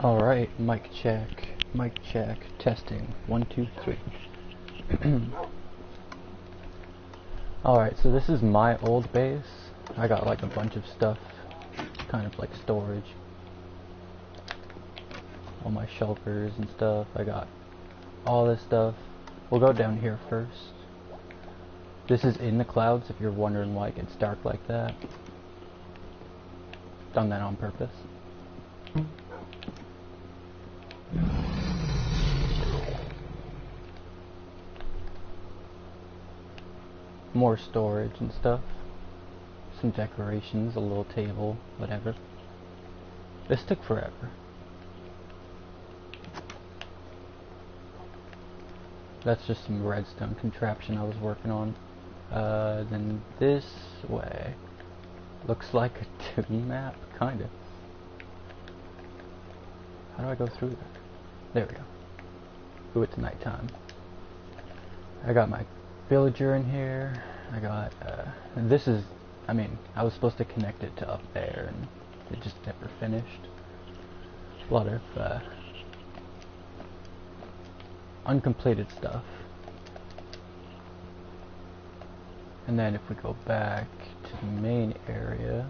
Alright, mic check, testing, 1, 2, 3. Alright, so this is my old base. I got like a bunch of stuff, kind of like storage. All my shulkers and stuff, I got all this stuff. We'll go down here first. This is in the clouds, if you're wondering why it gets dark like that. Done that on purpose. More storage and stuff. Some decorations, a little table, whatever. This took forever. That's just some redstone contraption I was working on. Then this way. Looks like a 2D map, kinda. How do I go through that? There we go. Ooh, it's nighttime. I got my villager in here. I got, this is, I mean, I was supposed to connect it to up there, and it just never finished. A lot of, uncompleted stuff. And then if we go back to the main area,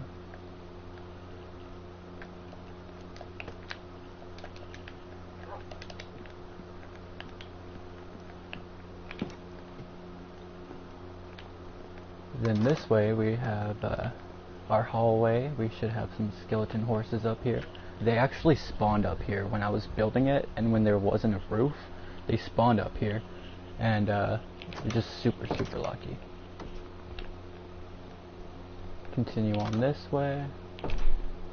then this way we have our hallway. We should have some skeleton horses up here. They actually spawned up here when I was building it, and when there wasn't a roof, they spawned up here, and just super lucky. Continue on this way.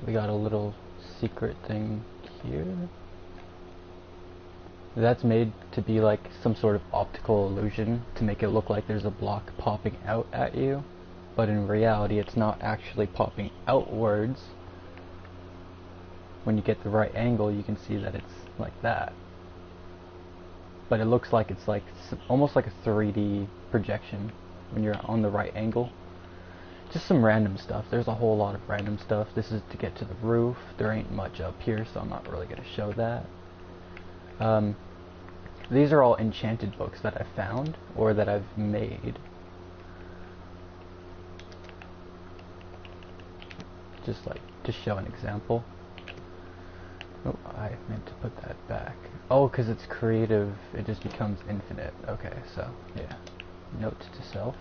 We got a little secret thing here. That's made to be like some sort of optical illusion to make it look like there's a block popping out at you, but in reality it's not actually popping outwards. When you get the right angle you can see that it's like that, but it looks like it's like almost like a 3D projection when you're on the right angle. Just some random stuff. There's a whole lot of random stuff. This is to get to the roof. There ain't much up here, so I'm not really going to show that. These are all enchanted books that I found, or that I've made. Just like, to show an example. Oh, I meant to put that back. Oh, because it's creative, it just becomes infinite. Okay, so, yeah. Note to self.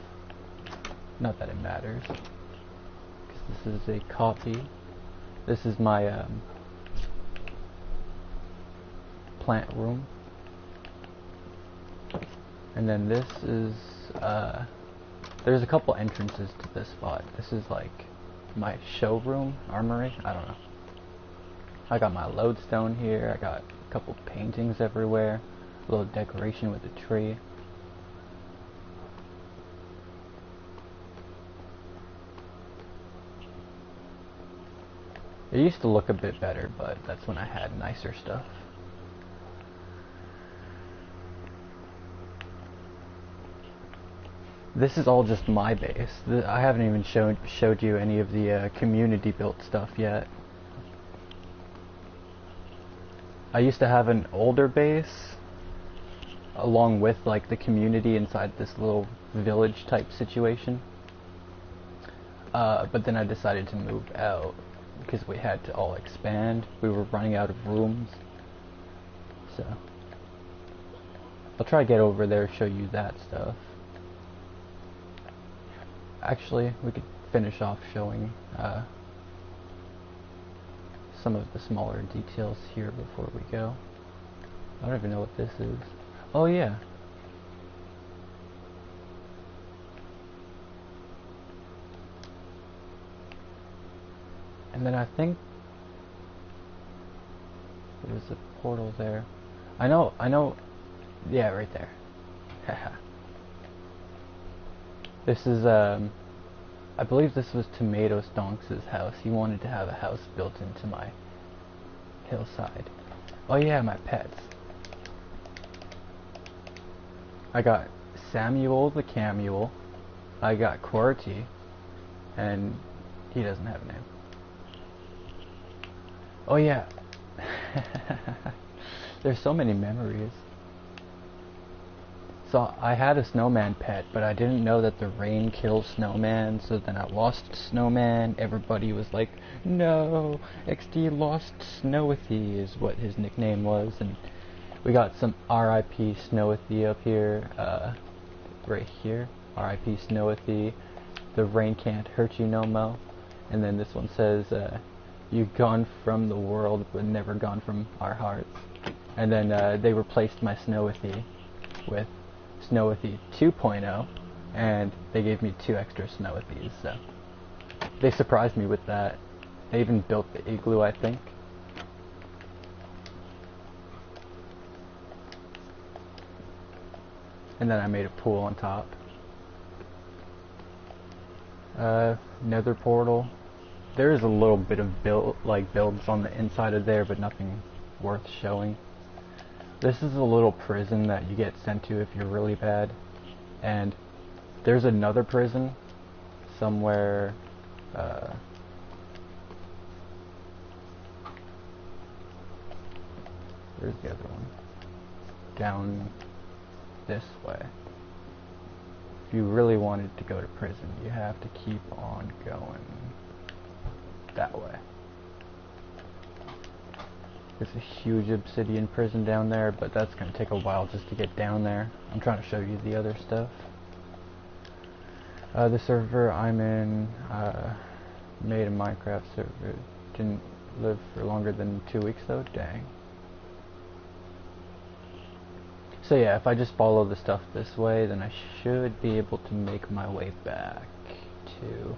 Not that it matters, because this is a copy. This is my plant room, and then this is there's a couple entrances to this spot. This is like my showroom, armory, I don't know. I got my lodestone here, I got a couple paintings everywhere, a little decoration with a tree. It used to look a bit better, but that's when I had nicer stuff. This is all just my base. I haven't even showed you any of the community built stuff yet. I used to have an older base along with like the community inside this little village type situation. But then I decided to move out because we had to all expand. We were running out of rooms. So I'll try to get over there, show you that stuff. Actually, we could finish off showing some of the smaller details here before we go. I don't even know what this is. Oh yeah. And then I think there's a portal there. I know, yeah, right there. This is, I believe this was Tomato Stonks' house. He wanted to have a house built into my hillside. Oh yeah, my pets. I got Samuel the Camule. I got QWERTY, and he doesn't have a name. Oh yeah. There's so many memories. So I had a snowman pet, but I didn't know that the rain kills snowman, so then I lost snowman. Everybody was like, no, XD lost Snowithy is what his nickname was, and we got some RIP Snowithy up here, right here, RIP Snowithy, the rain can't hurt you no mo. And then this one says, you've gone from the world, but never gone from our hearts. And then they replaced my Snowithy with Snowithy 2.0, and they gave me 2 extra Snowithies, so they surprised me with that. They even built the igloo, I think. And then I made a pool on top. Nether portal. There is a little bit of builds on the inside of there, but nothing worth showing. This is a little prison that you get sent to if you're really bad. And there's another prison somewhere, where's the other one? Down this way. If you really wanted to go to prison, you have to keep on going that way. There's a huge obsidian prison down there, but that's going to take a while just to get down there. I'm trying to show you the other stuff. The server I'm in, made a Minecraft server. Didn't live for longer than 2 weeks though, dang. So yeah, if I just follow the stuff this way, then I should be able to make my way back to...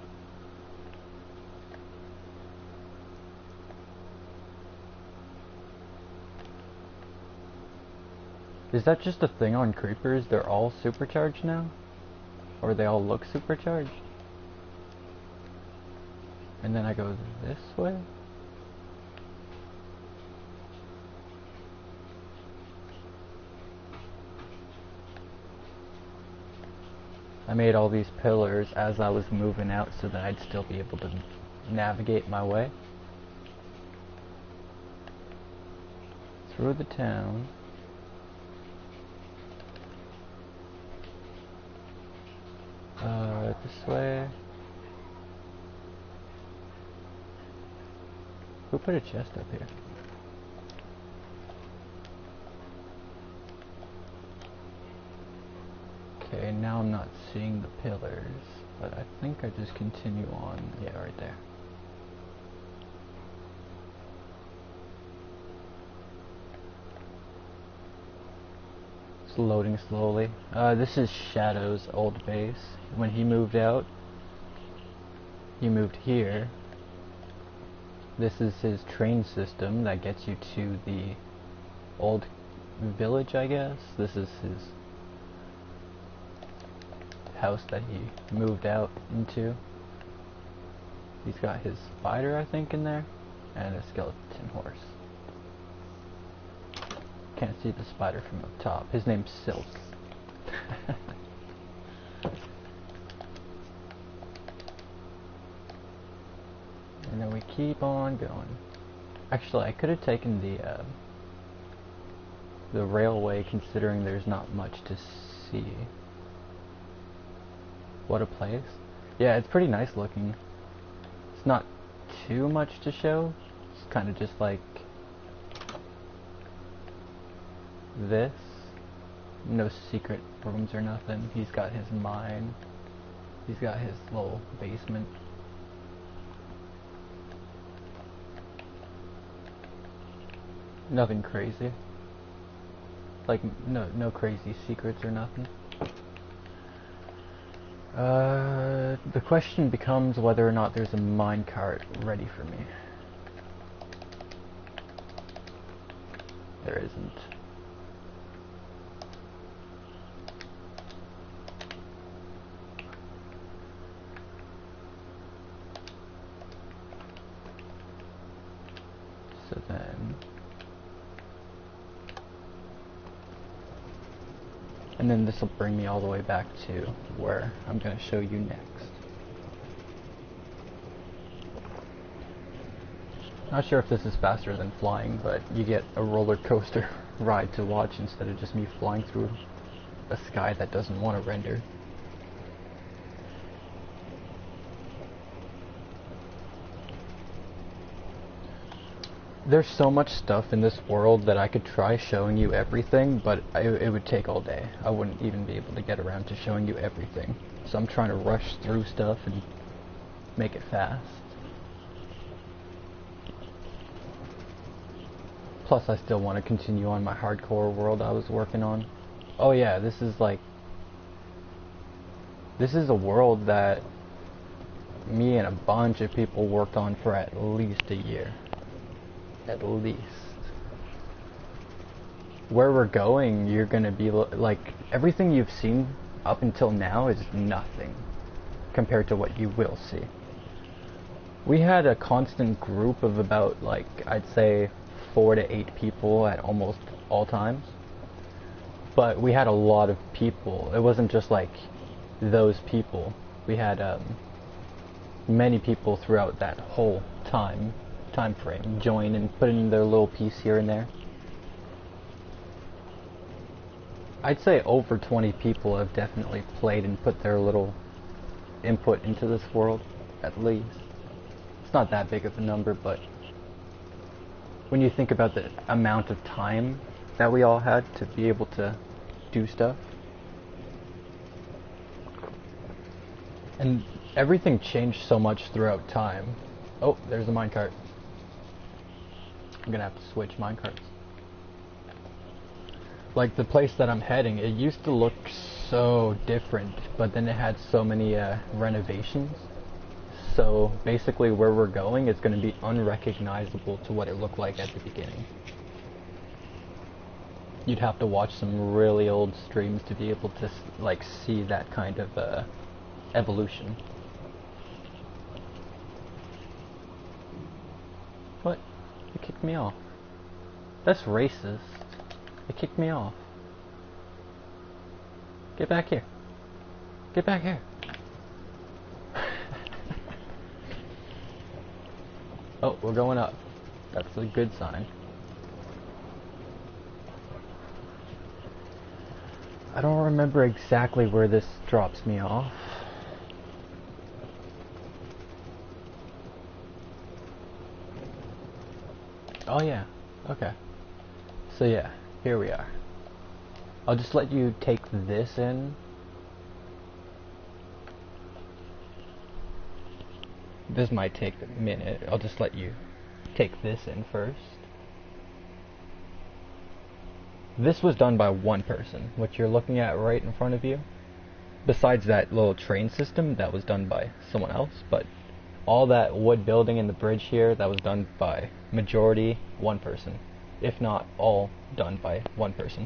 Is that just a thing on creepers? They're all supercharged now? Or they all look supercharged? And then I go this way? I made all these pillars as I was moving out so that I'd still be able to navigate my way through the town. This way. Who put a chest up here? Okay, now I'm not seeing the pillars, but I think I just continue on. Yeah, right there. It's loading slowly. This is Shadow's old base. When he moved out, he moved here. This is his train system that gets you to the old village, I guess. This is his house that he moved out into. He's got his spider, I think, in there, and a skeleton horse. Can't see the spider from up top. His name's Silk. And then we keep on going. Actually, I could have taken the railway, considering there's not much to see. What a place. Yeah, it's pretty nice looking. It's not too much to show. It's kind of just like this. No secret rooms or nothing. He's got his mine. He's got his little basement. Nothing crazy. Like, no crazy secrets or nothing. The question becomes whether or not there's a minecart ready for me. There isn't. then... And then this will bring me all the way back to where I'm going to show you next. Not sure if this is faster than flying, but you get a roller coaster ride to watch instead of just me flying through a sky that doesn't want to render. There's so much stuff in this world that I could try showing you everything, but it would take all day. I wouldn't even be able to get around to showing you everything. So I'm trying to rush through stuff and make it fast. Plus I still want to continue on my hardcore world I was working on. Oh yeah, this is a world that me and a bunch of people worked on for at least a year. At least. Where we're going, you're gonna be like, everything you've seen up until now is nothing compared to what you will see. We had a constant group of about, like, I'd say 4 to 8 people at almost all times. But we had a lot of people. It wasn't just like those people. We had many people throughout that whole time frame join and put in their little piece here and there. I'd say over 20 people have definitely played and put their little input into this world, at least. It's not that big of a number, but when you think about the amount of time that we all had to be able to do stuff. And everything changed so much throughout time. Oh, there's the minecart. I'm gonna have to switch minecarts. Like the place that I'm heading, it used to look so different, but then it had so many renovations. So basically where we're going is going to be unrecognizable to what it looked like at the beginning. You'd have to watch some really old streams to be able to like see that kind of evolution. What? It kicked me off. That's racist. It kicked me off. Get back here. Get back here. Oh, we're going up. That's a good sign. I don't remember exactly where this drops me off. Oh yeah, okay. So yeah, here we are. I'll just let you take this in. This might take a minute. I'll just let you take this in first. This was done by one person, what you're looking at right in front of you. Besides that little train system, that was done by someone else, but all that wood building and the bridge here, that was done by majority one person, if not all done by one person.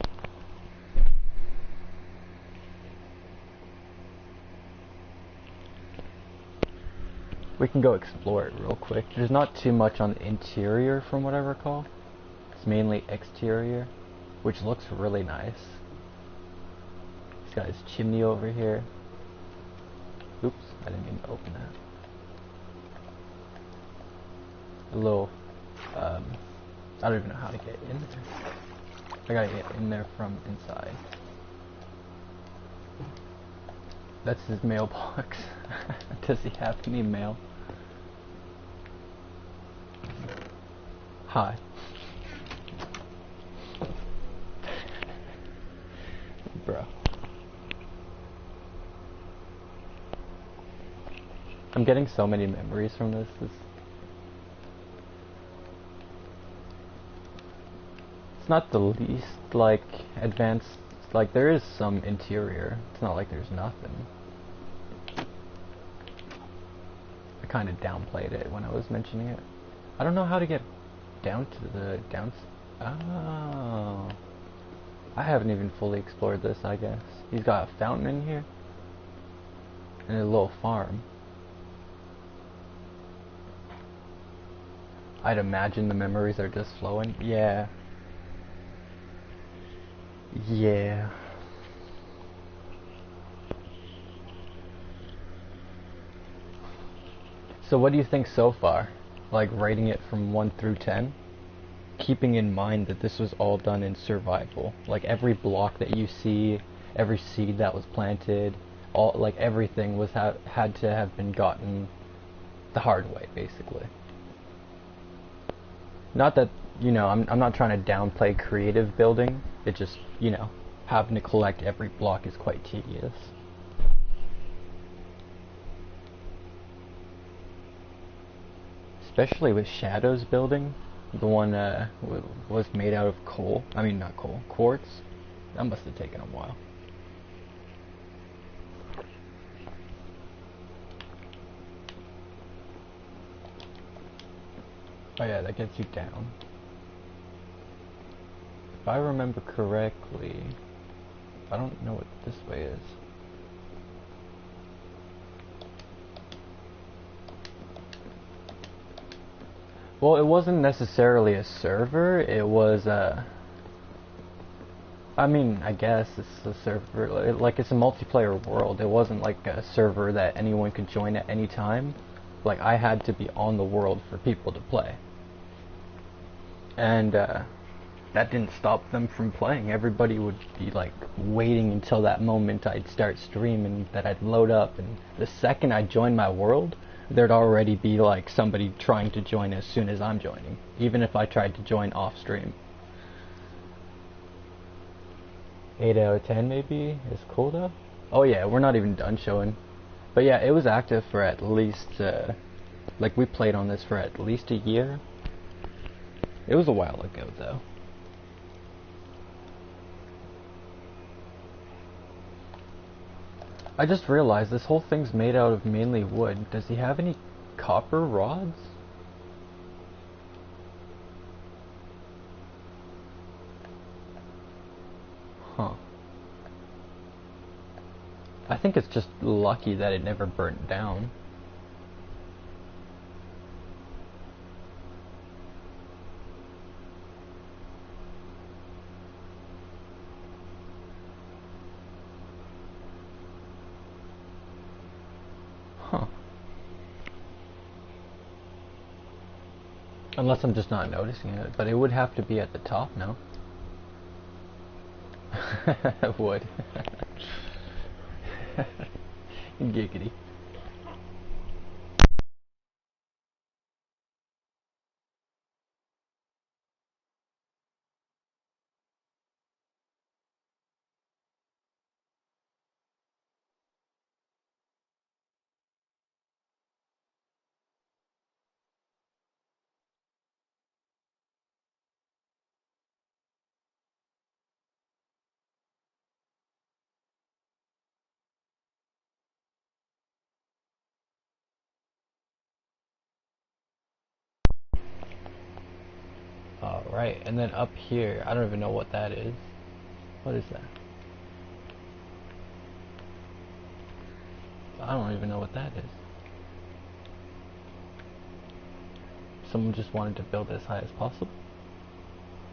We can go explore it real quick. There's not too much on the interior from what I recall. It's mainly exterior, which looks really nice. He's got his chimney over here. Oops, I didn't mean to open that. A little, I don't even know how to get in there. I gotta get in there from inside. That's his mailbox. Does he have any mail? Hi. Bro. I'm getting so many memories from this. It's not the least, like, advanced. Like, there is some interior. It's not like there's nothing. I kind of downplayed it when I was mentioning it. I don't know how to get down to the Oh. I haven't even fully explored this, I guess. He's got a fountain in here. And a little farm. I'd imagine the memories are just flowing. Yeah. Yeah. So what do you think so far? Like rating it from 1 through 10? Keeping in mind that this was all done in survival. Like every block that you see, every seed that was planted, all like everything was had to have been gotten the hard way, basically. Not that, I'm not trying to downplay creative building. It just, having to collect every block is quite tedious. Especially with Shadows building. The one was made out of coal. I mean, not coal, quartz. That must have taken a while. Oh yeah, that gets you down. If I remember correctly, I don't know what this way is. Well, it wasn't necessarily a server, it was I mean, I guess it's a server, like it's a multiplayer world. It wasn't like a server that anyone could join at any time. Like, I had to be on the world for people to play. And that didn't stop them from playing. Everybody would be like waiting until that moment I'd start streaming, that I'd load up, and the second I joined my world, there'd already be like somebody trying to join as soon as I'm joining, even if I tried to join off stream. 8 out of 10 maybe is cool though. Oh yeah, we're not even done showing. But yeah, it was active for at least like we played on this for at least a year. It was a while ago though. I just realized this whole thing's made out of mainly wood. Does he have any copper rods? Huh. I think it's just lucky that it never burnt down. Huh. Unless I'm just not noticing it, but it would have to be at the top, no? Wood. Giggity. Alright, and then up here, I don't even know what that is. What is that? I don't even know what that is. Someone just wanted to build as high as possible?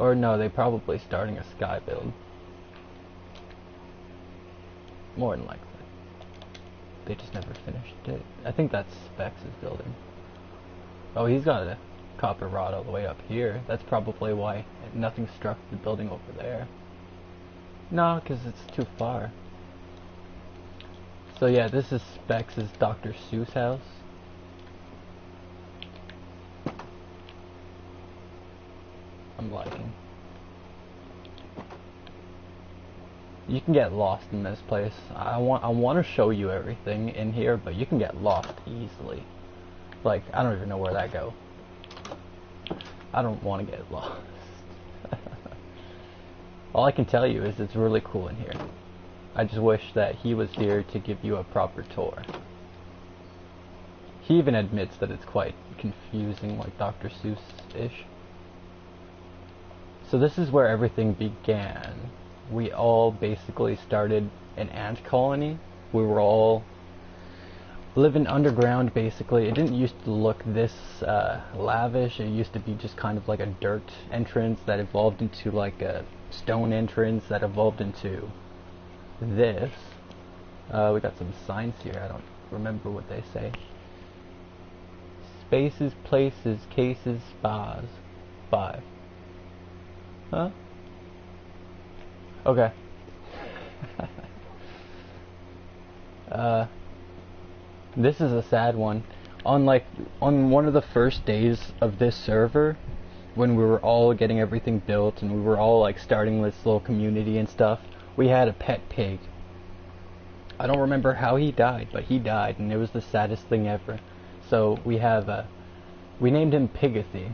Or no, they probably starting a sky build. More than likely. They just never finished it. I think that's Specs' building. Oh, he's got a copper rod all the way up here. That's probably why nothing struck the building over there. No, because it's too far. So yeah, this is Specs' Dr. Seuss house. I'm liking. You can get lost in this place. I want to show you everything in here, but you can get lost easily. Like, I don't even know where that go. I don't want to get lost. All I can tell you is it's really cool in here. I just wish that he was here to give you a proper tour. He even admits that it's quite confusing, like Dr. Seuss-ish. So this is where everything began. We all basically started an ant colony. We were all living underground, basically. It didn't used to look this lavish. It used to be just kind of like a dirt entrance that evolved into like a stone entrance that evolved into this. We got some signs here. I don't remember what they say. Spaces, places, cases, spas. 5. Huh? Okay. This is a sad one. On one of the first days of this server, when we were all getting everything built and we were all like starting this little community and stuff, we had a pet pig. I don't remember how he died, but he died, and it was the saddest thing ever. So we named him Pigathy.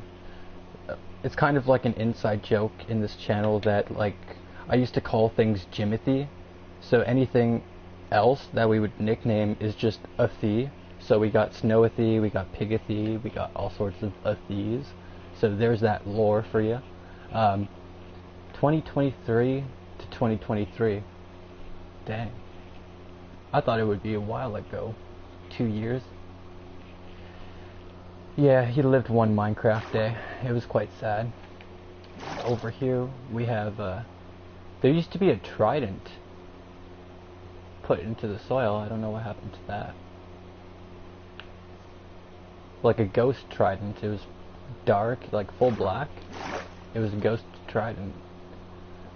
It's kind of like an inside joke in this channel that like I used to call things Jimothy. So anything else that we would nickname is just a thee. So we got Snowathy, we got Pigathy, we got all sorts of Athies. So there's that lore for you. 2023 to 2023. Dang. I thought it would be a while ago. 2 years. Yeah, he lived one Minecraft day. It was quite sad. Over here we have there used to be a trident put into the soil. I don't know what happened to that. Like a ghost trident. It was dark, like full black. It was a ghost trident.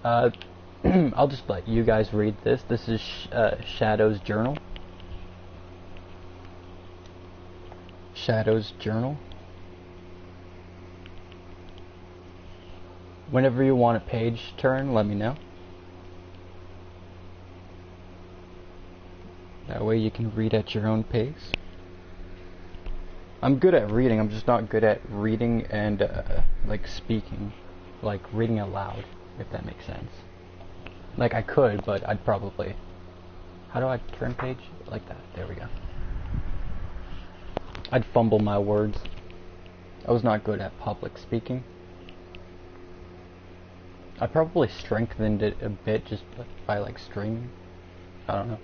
I'll just let you guys read this. This is Shadow's journal. Shadow's journal. Whenever you want a page turn, let me know. That way you can read at your own pace. I'm good at reading, I'm just not good at reading and like speaking, like reading out loud, if that makes sense. Like I could, but I'd probably... How do I turn page? Like that. There we go. I'd fumble my words. I was not good at public speaking. I probably strengthened it a bit just by like streaming. I don't know.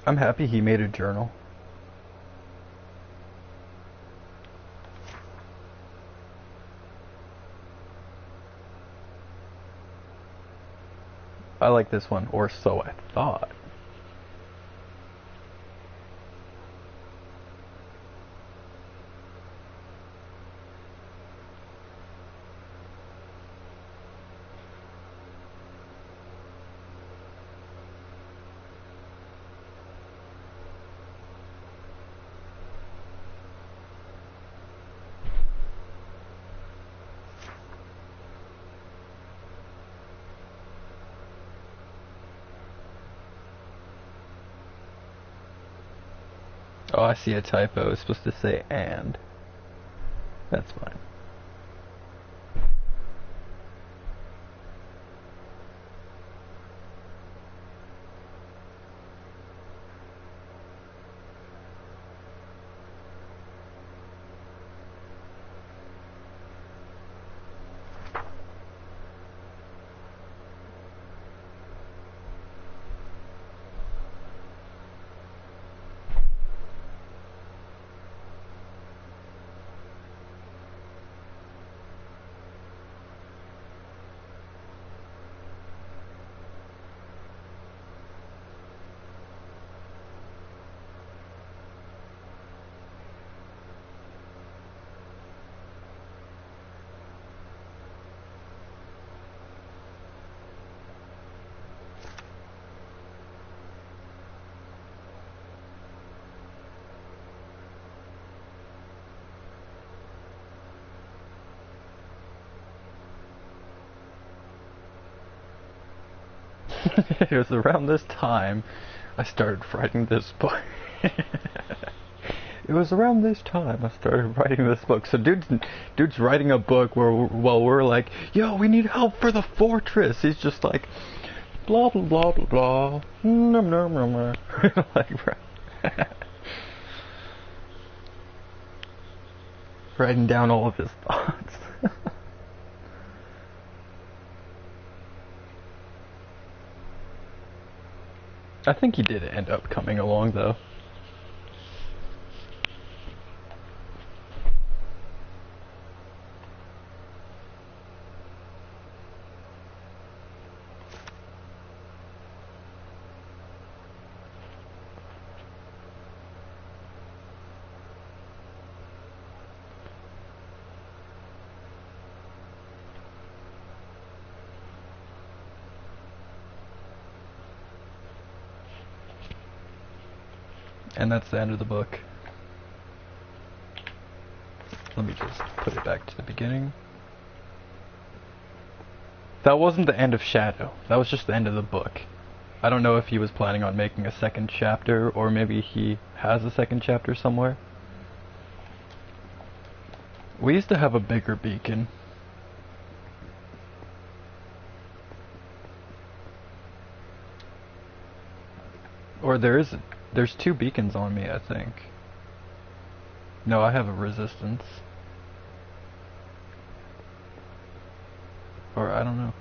I'm happy he made a journal. I like this one, or so I thought. Oh, I see a typo. It's supposed to say and. That's fine. It was around this time I started writing this book. It was around this time I started writing this book. So dude's writing a book while we're like, yo, we need help for the fortress. He's just like, blah blah blah blah blah. Nom, nom, nom, nom. Like, writing down all of his thoughts. I think he did end up coming along though. And that's the end of the book. Let me just put it back to the beginning. That wasn't the end of Shadow. That was just the end of the book. I don't know if he was planning on making a second chapter, or maybe he has a second chapter somewhere. We used to have a bigger beacon. Or there's two beacons on me, I think. No, I have a resistance. Or I don't know.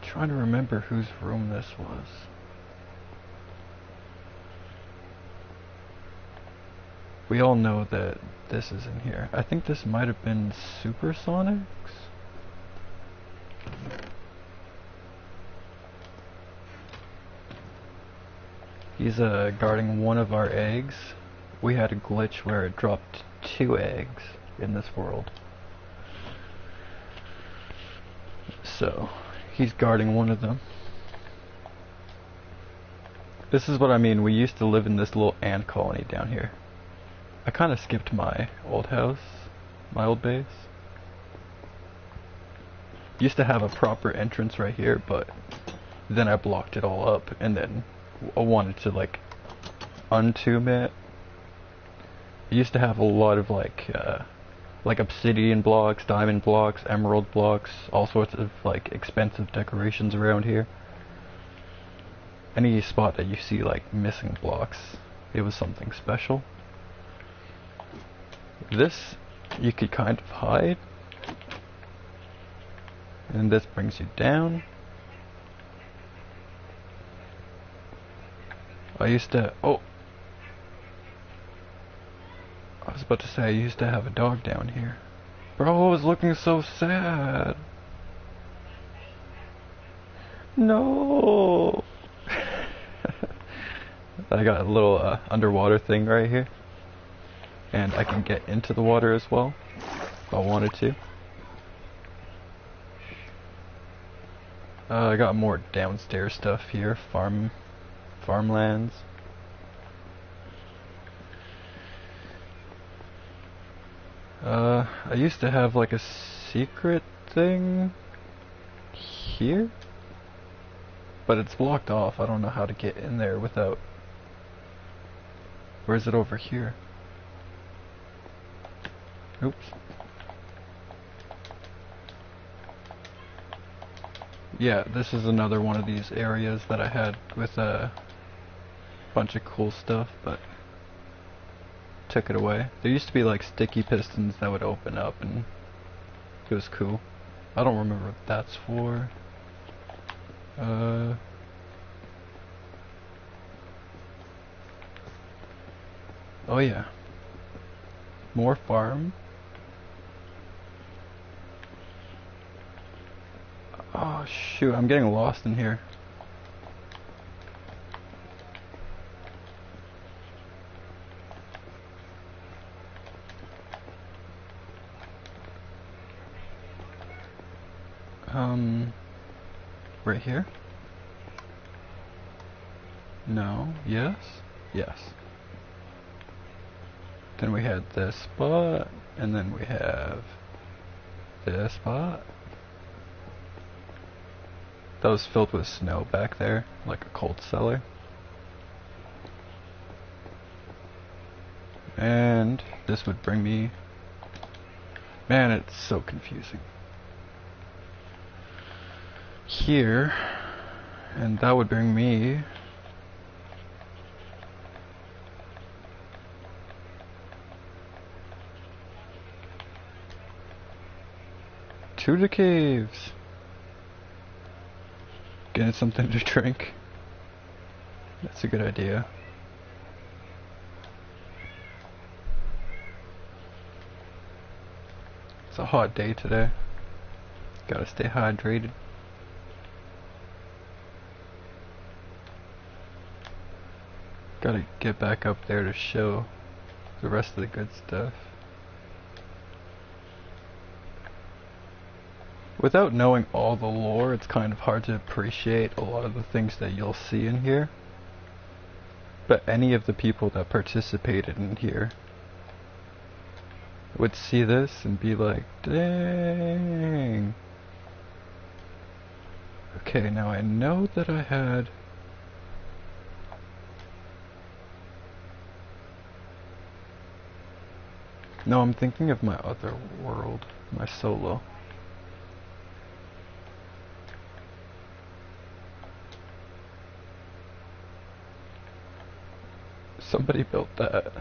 Trying to remember whose room this was. We all know that this is in here. I think this might have been Supersonic's. He's guarding one of our eggs. We had a glitch where it dropped 2 eggs in this world. So, he's guarding one of them. This is what I mean, we used to live in this little ant colony down here. I kind of skipped my old house, my old base. Used to have a proper entrance right here, but then I blocked it all up, and then I wanted to like untomb it. I used to have a lot of like obsidian blocks, diamond blocks, emerald blocks, all sorts of like expensive decorations around here. Any spot that you see like missing blocks, it was something special. This you could kind of hide, and this brings you down. I used to, I was about to say I used to have a dog down here. Bro, I was looking so sad. No. I got a little underwater thing right here. And I can get into the water as well, if I wanted to. I got more downstairs stuff here, farmlands. I used to have like a secret thing here, but it's blocked off. I don't know how to get in there without... Where is it over here? Oops. Yeah, this is another one of these areas that I had with a bunch of cool stuff, but took it away. There used to be like sticky pistons that would open up, and it was cool. I don't remember what that's for. Oh yeah. More farm. Oh shoot, I'm getting lost in here. Right here? No. Yes? Yes. Then we had this spot, and then we have this spot. That was filled with snow back there, like a cold cellar. And this would bring me... Man, it's so confusing. here, and that would bring me to the caves. Getting something to drink. That's a good idea. It's a hot day today. Gotta stay hydrated. Gotta get back up there to show the rest of the good stuff. Without knowing all the lore, it's kind of hard to appreciate a lot of the things that you'll see in here. But any of the people that participated in here would see this and be like, dang. Okay, now I know that I had... No, I'm thinking of my other world, my solo. Somebody built that.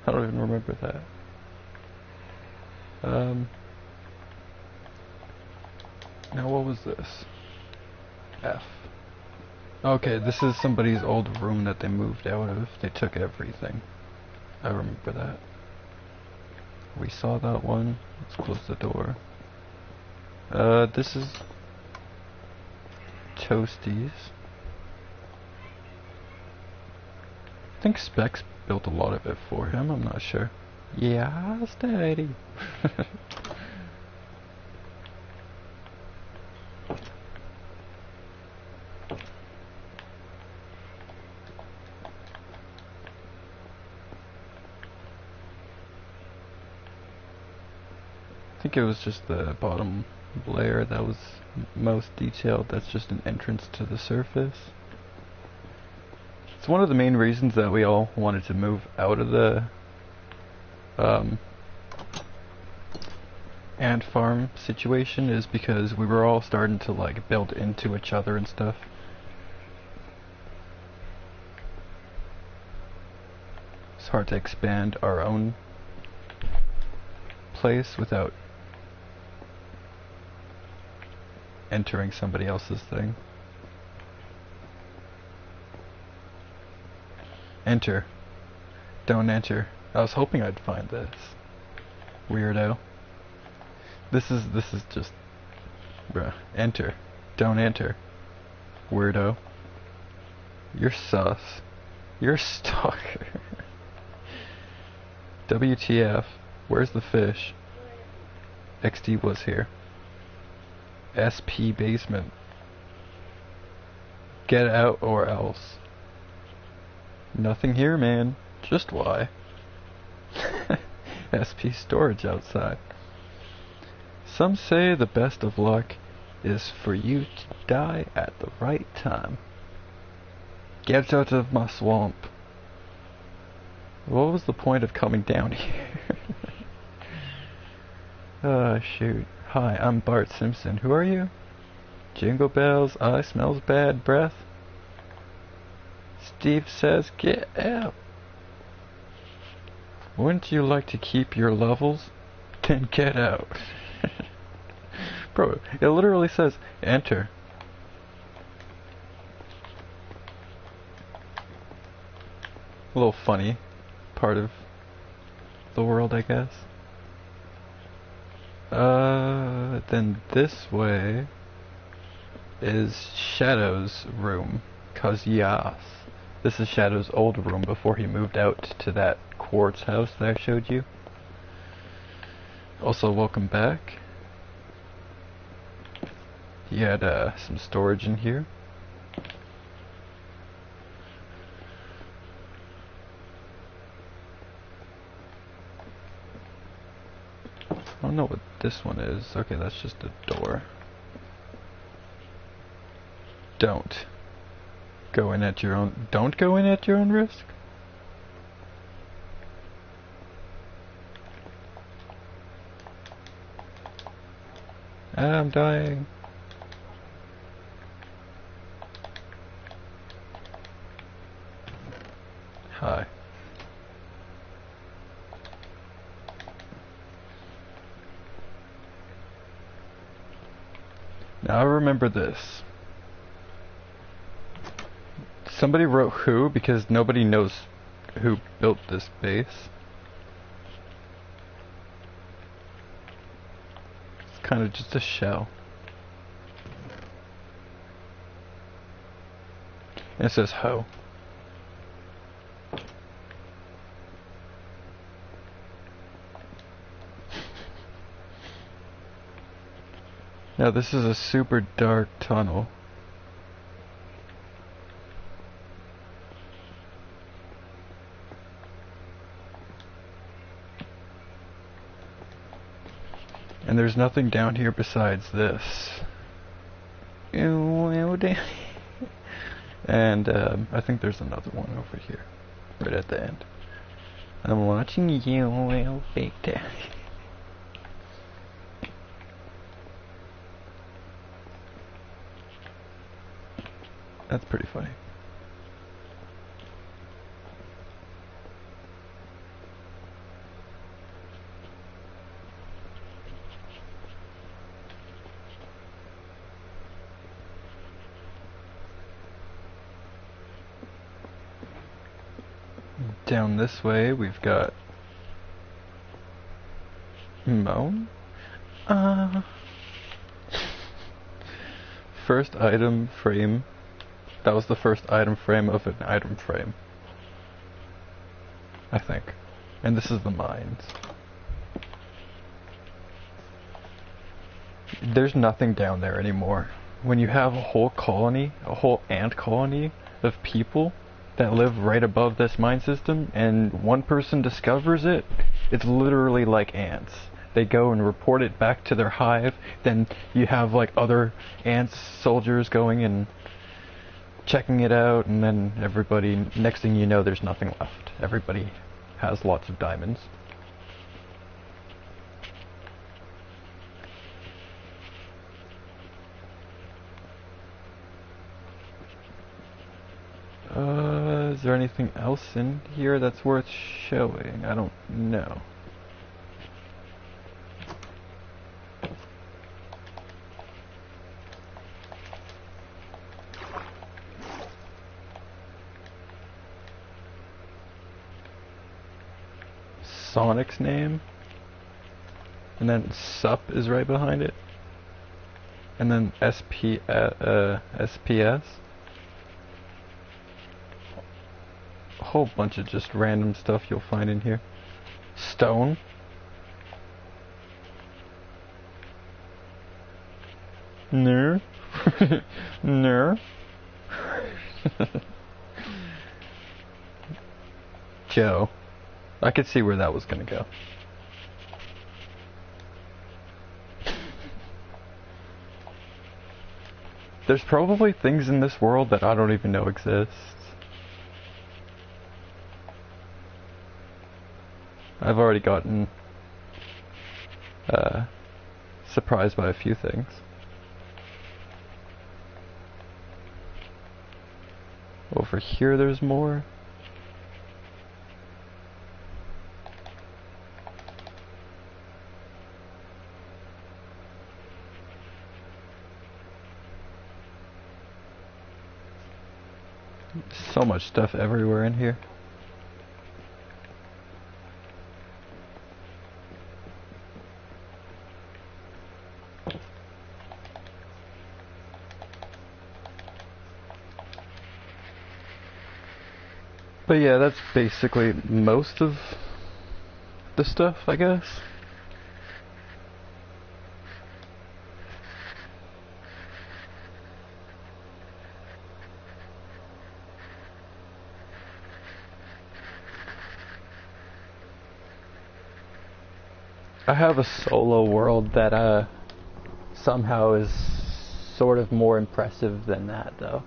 I don't even remember that. Now what was this? F. Okay, this is somebody's old room that they moved out of. They took everything. I remember that. We saw that one. Let's close the door. This is Toasties. I think Specs built a lot of it for him, I'm not sure. Yeah, steady. I think it was just the bottom layer that was most detailed. That's just an entrance to the surface. It's one of the main reasons that we all wanted to move out of the ant farm situation, is because we were all starting to like build into each other and stuff. It's hard to expand our own place without entering somebody else's thing. Enter. Don't enter. I was hoping I'd find this. Weirdo. This is just... Bruh. Enter. Don't enter. Weirdo. You're sus. You're a stalker. WTF. Where's the fish? XD was here. SP basement. Get out or else. Nothing here, man. Just why? SP storage outside. Some say the best of luck is for you to die at the right time. Get out of my swamp. What was the point of coming down here? Oh, shoot. Hi, I'm Bart Simpson. Who are you? Jingle bells, I smells bad breath. Steve says, get out. Wouldn't you like to keep your levels? Then get out. Bro, it literally says, enter. A little funny part of the world, I guess. Then this way is Shadow's room. 'Cause yes. This is Shadow's old room before he moved out to that quartz house that I showed you. Also, welcome back. He had some storage in here. I don't know what this one is. Okay, that's just a door. Don't go in at your own. Don't go in at your own risk. I'm dying. Hi. Now I remember this. Somebody wrote who because nobody knows who built this base. It's kind of just a shell. And it says ho. Now this is a super dark tunnel. And there's nothing down here besides this. And I think there's another one over here, right at the end. I'm watching you, big daddy. That's pretty funny. Down this way, we've got Moan. First item frame. That was the first item frame of an item frame, I think. And this is the mines. There's nothing down there anymore. When you have a whole colony, a whole ant colony of people that live right above this mine system, and one person discovers it, it's literally like ants. They go and report it back to their hive, then you have like other ants, soldiers going and checking it out, and then everybody, next thing you know, there's nothing left. Everybody has lots of diamonds. Is there anything else in here that's worth showing? I don't know. Sonic's name, and then Sup is right behind it, and then SPS. A whole bunch of just random stuff you'll find in here. Stone. No. No. Joe. I could see where that was gonna go. There's probably things in this world that I don't even know exist. I've already gotten surprised by a few things. Over here there's more. So much stuff everywhere in here. But yeah, that's basically most of the stuff, I guess. I have a solo world that somehow is sort of more impressive than that, though.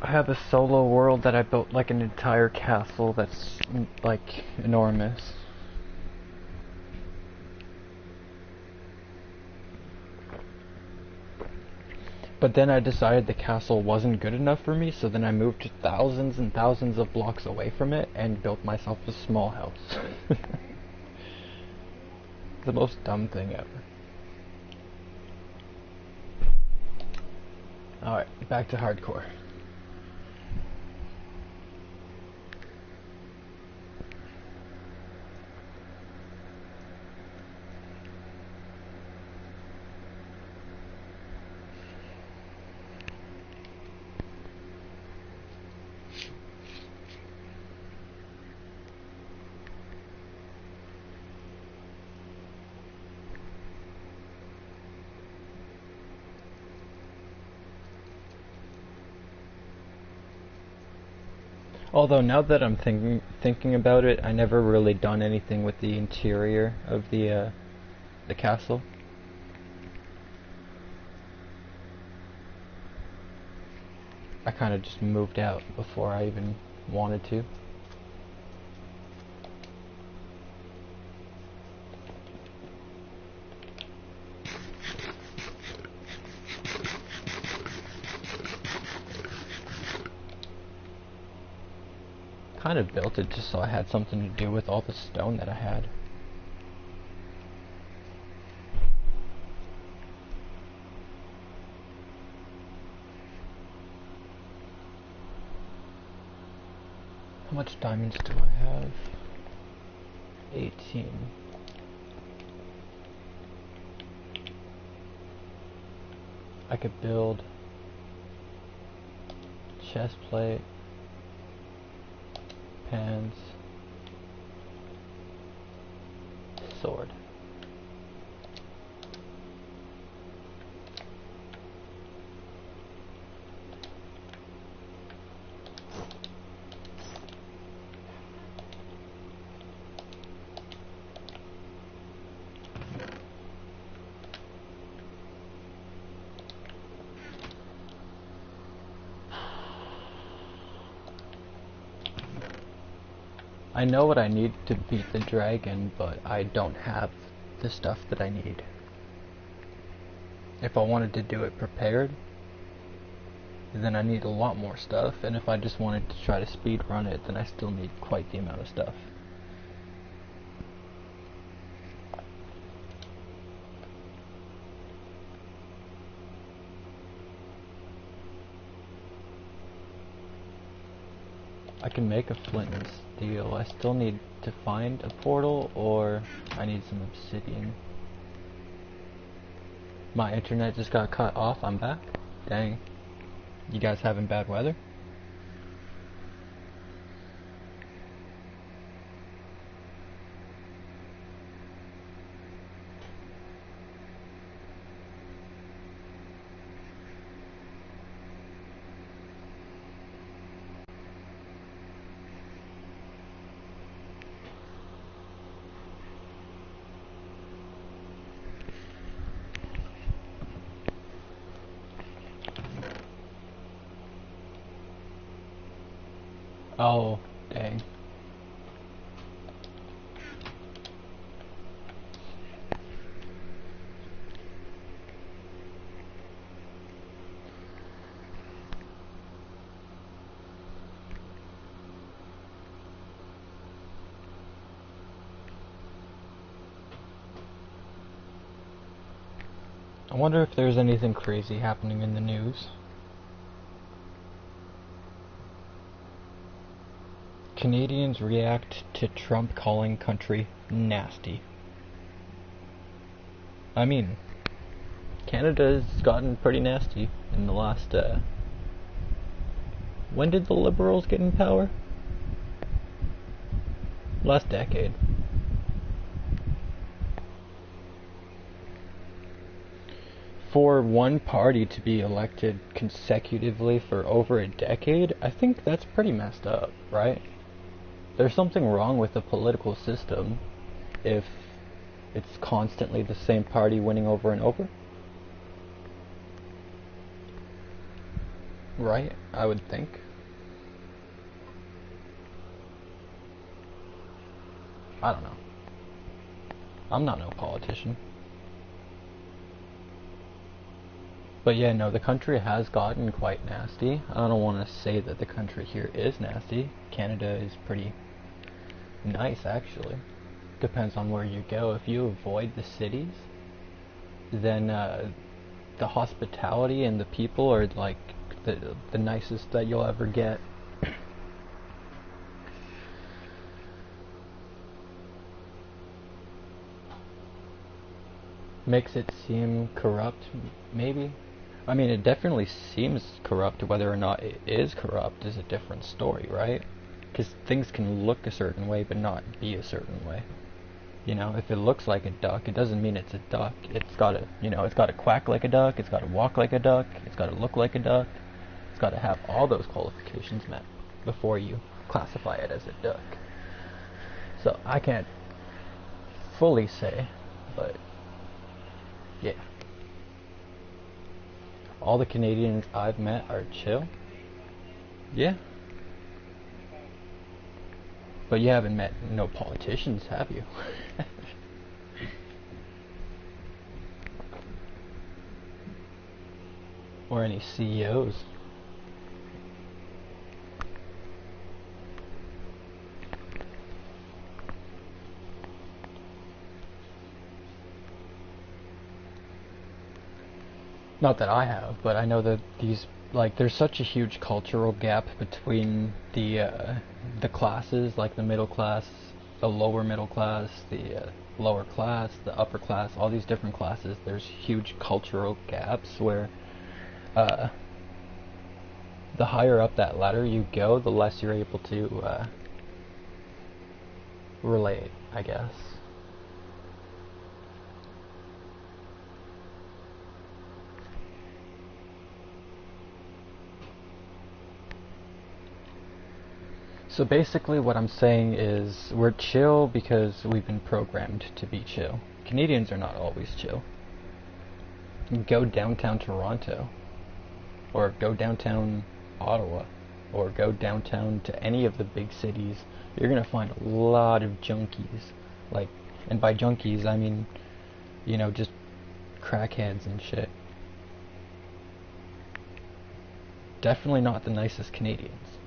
I have a solo world that I built like an entire castle that's like enormous. But then I decided the castle wasn't good enough for me, so then I moved thousands and thousands of blocks away from it and built myself a small house. The most dumb thing ever. Alright, back to hardcore. Although now that I'm thinking about it, I never really done anything with the interior of the castle. I kind of just moved out before I even wanted to. Kind of built it just so I had something to do with all the stone that I had. How much diamonds do I have? 18. I could build chest plate, pants, sword. I know what I need to beat the dragon, but I don't have the stuff that I need. If I wanted to do it prepared, then I need a lot more stuff, and if I just wanted to try to speed run it, then I still need quite the amount of stuff. I can make a flint and steel. I still need to find a portal, or I need some obsidian. My internet just got cut off. I'm back. Dang. You guys having bad weather? Oh, dang. I wonder if there's anything crazy happening in the news. Canadians react to Trump calling country nasty. I mean, Canada's gotten pretty nasty in the last, when did the Liberals get in power? Last decade. For one party to be elected consecutively for over a decade, I think that's pretty messed up, right? There's something wrong with the political system if it's constantly the same party winning over and over. Right? I would think. I don't know. I'm not no politician. But yeah, no, the country has gotten quite nasty. I don't want to say that the country here is nasty. Canada is pretty nice, actually. Depends on where you go. If you avoid the cities, then the hospitality and the people are like the nicest that you'll ever get. Makes it seem corrupt, maybe. I mean, it definitely seems corrupt. Whether or not it is corrupt is a different story, right? Because things can look a certain way but not be a certain way. You know, if it looks like a duck, it doesn't mean it's a duck. It's gotta, it's gotta quack like a duck, it's gotta walk like a duck, it's gotta look like a duck, it's gotta have all those qualifications met before you classify it as a duck. So I can't fully say, but yeah. All the Canadians I've met are chill. Yeah. But you haven't met no politicians, have you? Or any CEOs. Not that I have, but I know that there's such a huge cultural gap between the classes, like the middle class, the lower middle class, the lower class, the upper class, all these different classes. There's huge cultural gaps where the higher up that ladder you go, the less you're able to relate, I guess. So basically what I'm saying is we're chill because we've been programmed to be chill. Canadians are not always chill. Go downtown Toronto, or go downtown Ottawa, or go downtown to any of the big cities. You're gonna find a lot of junkies. And by junkies I mean, just crackheads and shit. Definitely not the nicest Canadians.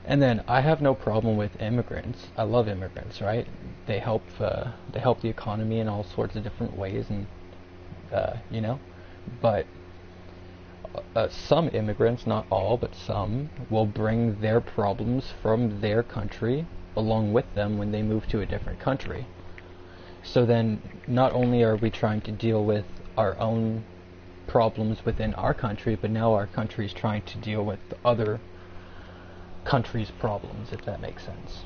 And then I have no problem with immigrants. I love immigrants, right? They help the economy in all sorts of different ways, and But some immigrants, not all, but some, will bring their problems from their country along with them when they move to a different country. So then, not only are we trying to deal with our own problems within our country, but now our country is trying to deal with the other country's problems, if that makes sense.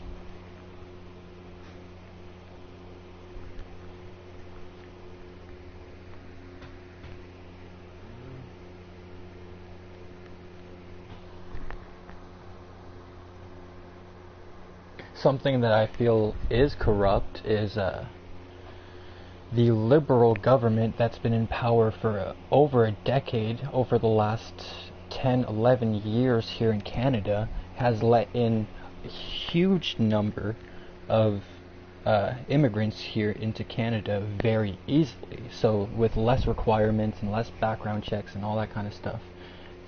Something that I feel is corrupt is the Liberal government that's been in power for over a decade, over the last 10, 11 years here in Canada, has let in a huge number of immigrants here into Canada very easily. So with less requirements and less background checks and all that kind of stuff,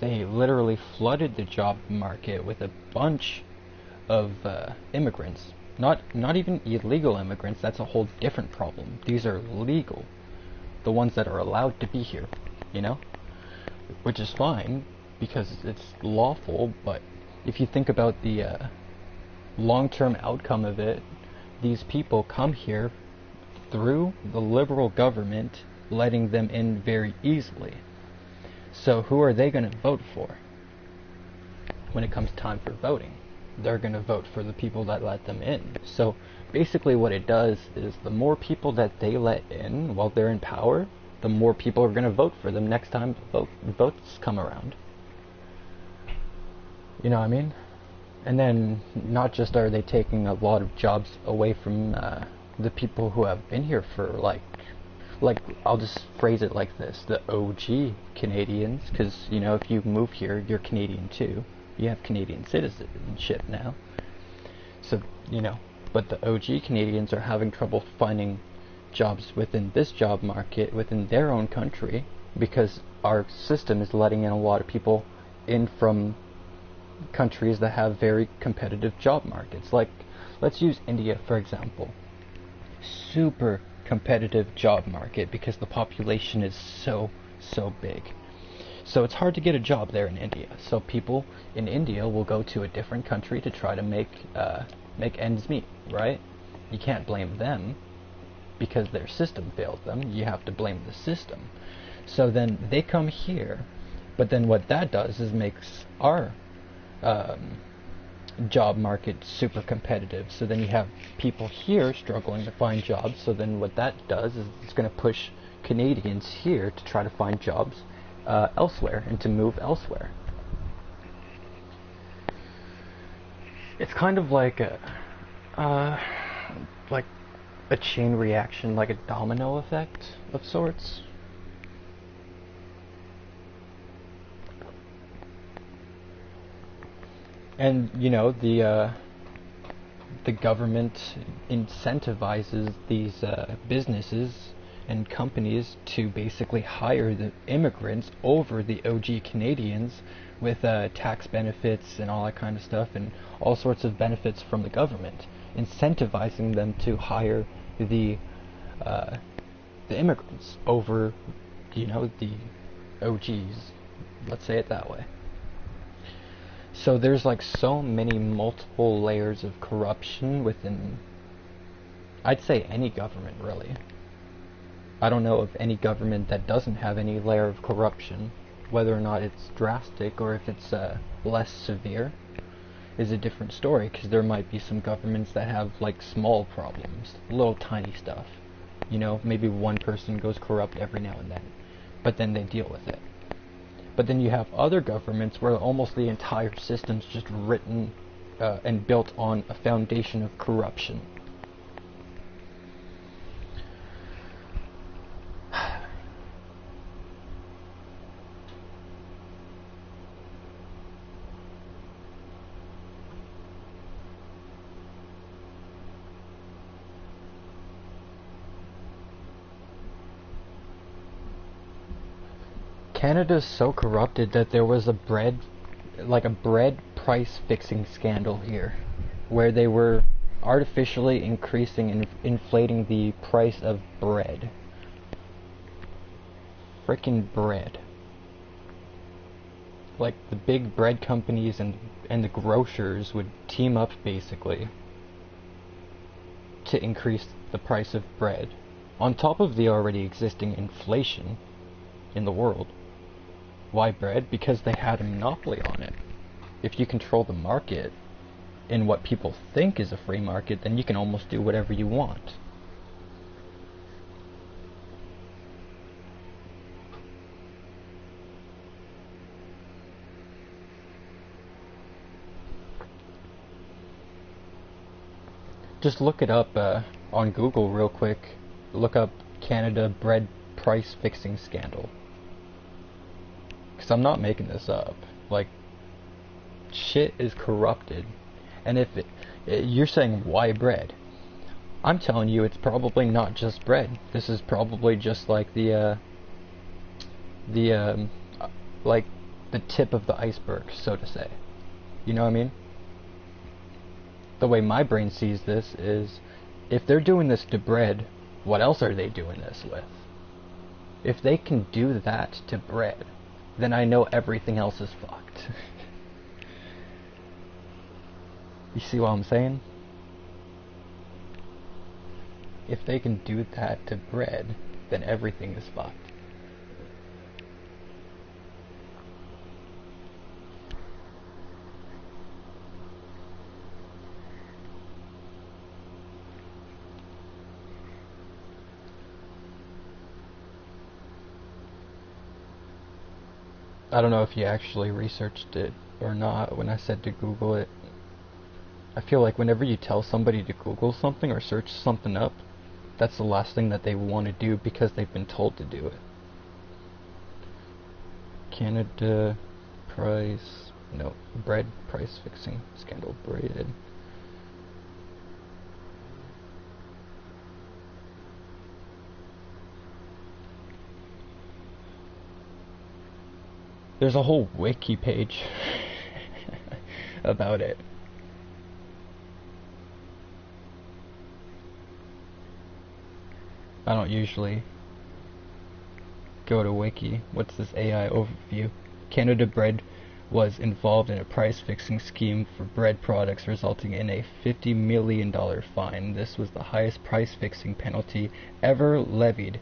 they literally flooded the job market with a bunch of immigrants. Not even illegal immigrants, that's a whole different problem. These are legal. The ones that are allowed to be here, Which is fine, because it's lawful, but if you think about the long-term outcome of it, these people come here through the Liberal government letting them in very easily. So who are they going to vote for when it comes time for voting? They're going to vote for the people that let them in. So basically what it does is the more people that they let in while they're in power, the more people are going to vote for them next time votes come around. You know what I mean? And then not just are they taking a lot of jobs away from the people who have been here for like I'll just phrase it like this, the OG Canadians, because if you move here, you're Canadian too. You have Canadian citizenship now. So, but the OG Canadians are having trouble finding jobs within this job market within their own country, because our system is letting in a lot of people in from countries that have very competitive job markets. Like, let's use India for example. Super competitive job market because the population is so big. So it's hard to get a job there in India. So people in India will go to a different country to try to make ends meet, right? You can't blame them because their system failed them. You have to blame the system. So then they come here, but then what that does is makes our job market super competitive. So then you have people here struggling to find jobs. So then what that does is it's going to push Canadians here to try to find jobs elsewhere and to move elsewhere. It's kind of like a chain reaction, like a domino effect of sorts. And you know, the government incentivizes these businesses and companies to basically hire the immigrants over the OG Canadians with tax benefits and all that kind of stuff, and all sorts of benefits from the government, incentivizing them to hire the immigrants over, you know, the OGs. Let's say it that way. So there's like so many multiple layers of corruption within, I'd say, any government really. I don't know of any government that doesn't have any layer of corruption. Whether or not it's drastic or if it's less severe is a different story, because there might be some governments that have like small problems, little tiny stuff. You know, maybe one person goes corrupt every now and then, but then they deal with it. But then you have other governments where almost the entire system's just written and built on a foundation of corruption. Canada's so corrupted that there was a bread price fixing scandal here, where they were artificially increasing and inflating the price of bread. Frickin' bread. Like, the big bread companies and the grocers would team up basically to increase the price of bread on top of the already existing inflation in the world. Why bread? Because they had a monopoly on it. If you control the market in what people think is a free market, then you can almost do whatever you want. Just look it up on Google real quick. Look up Canada bread price fixing scandal. Because I'm not making this up. Like, shit is corrupted. And if you're saying, why bread? I'm telling you, it's probably not just bread. This is probably just like the tip of the iceberg, so to say. You know what I mean? The way my brain sees this is, if they're doing this to bread, what else are they doing this with? If they can do that to bread, then I know everything else is fucked. You see what I'm saying? If they can do that to bread, then everything is fucked. I don't know if you actually researched it or not when I said to Google it. I feel like whenever you tell somebody to Google something or search something up, that's the last thing that they want to do because they've been told to do it. Canada bread price fixing scandal, bread. There's a whole wiki page about it. I don't usually go to wiki. What's this AI overview? Canada Bread was involved in a price-fixing scheme for bread products, resulting in a $50 million fine. This was the highest price-fixing penalty ever levied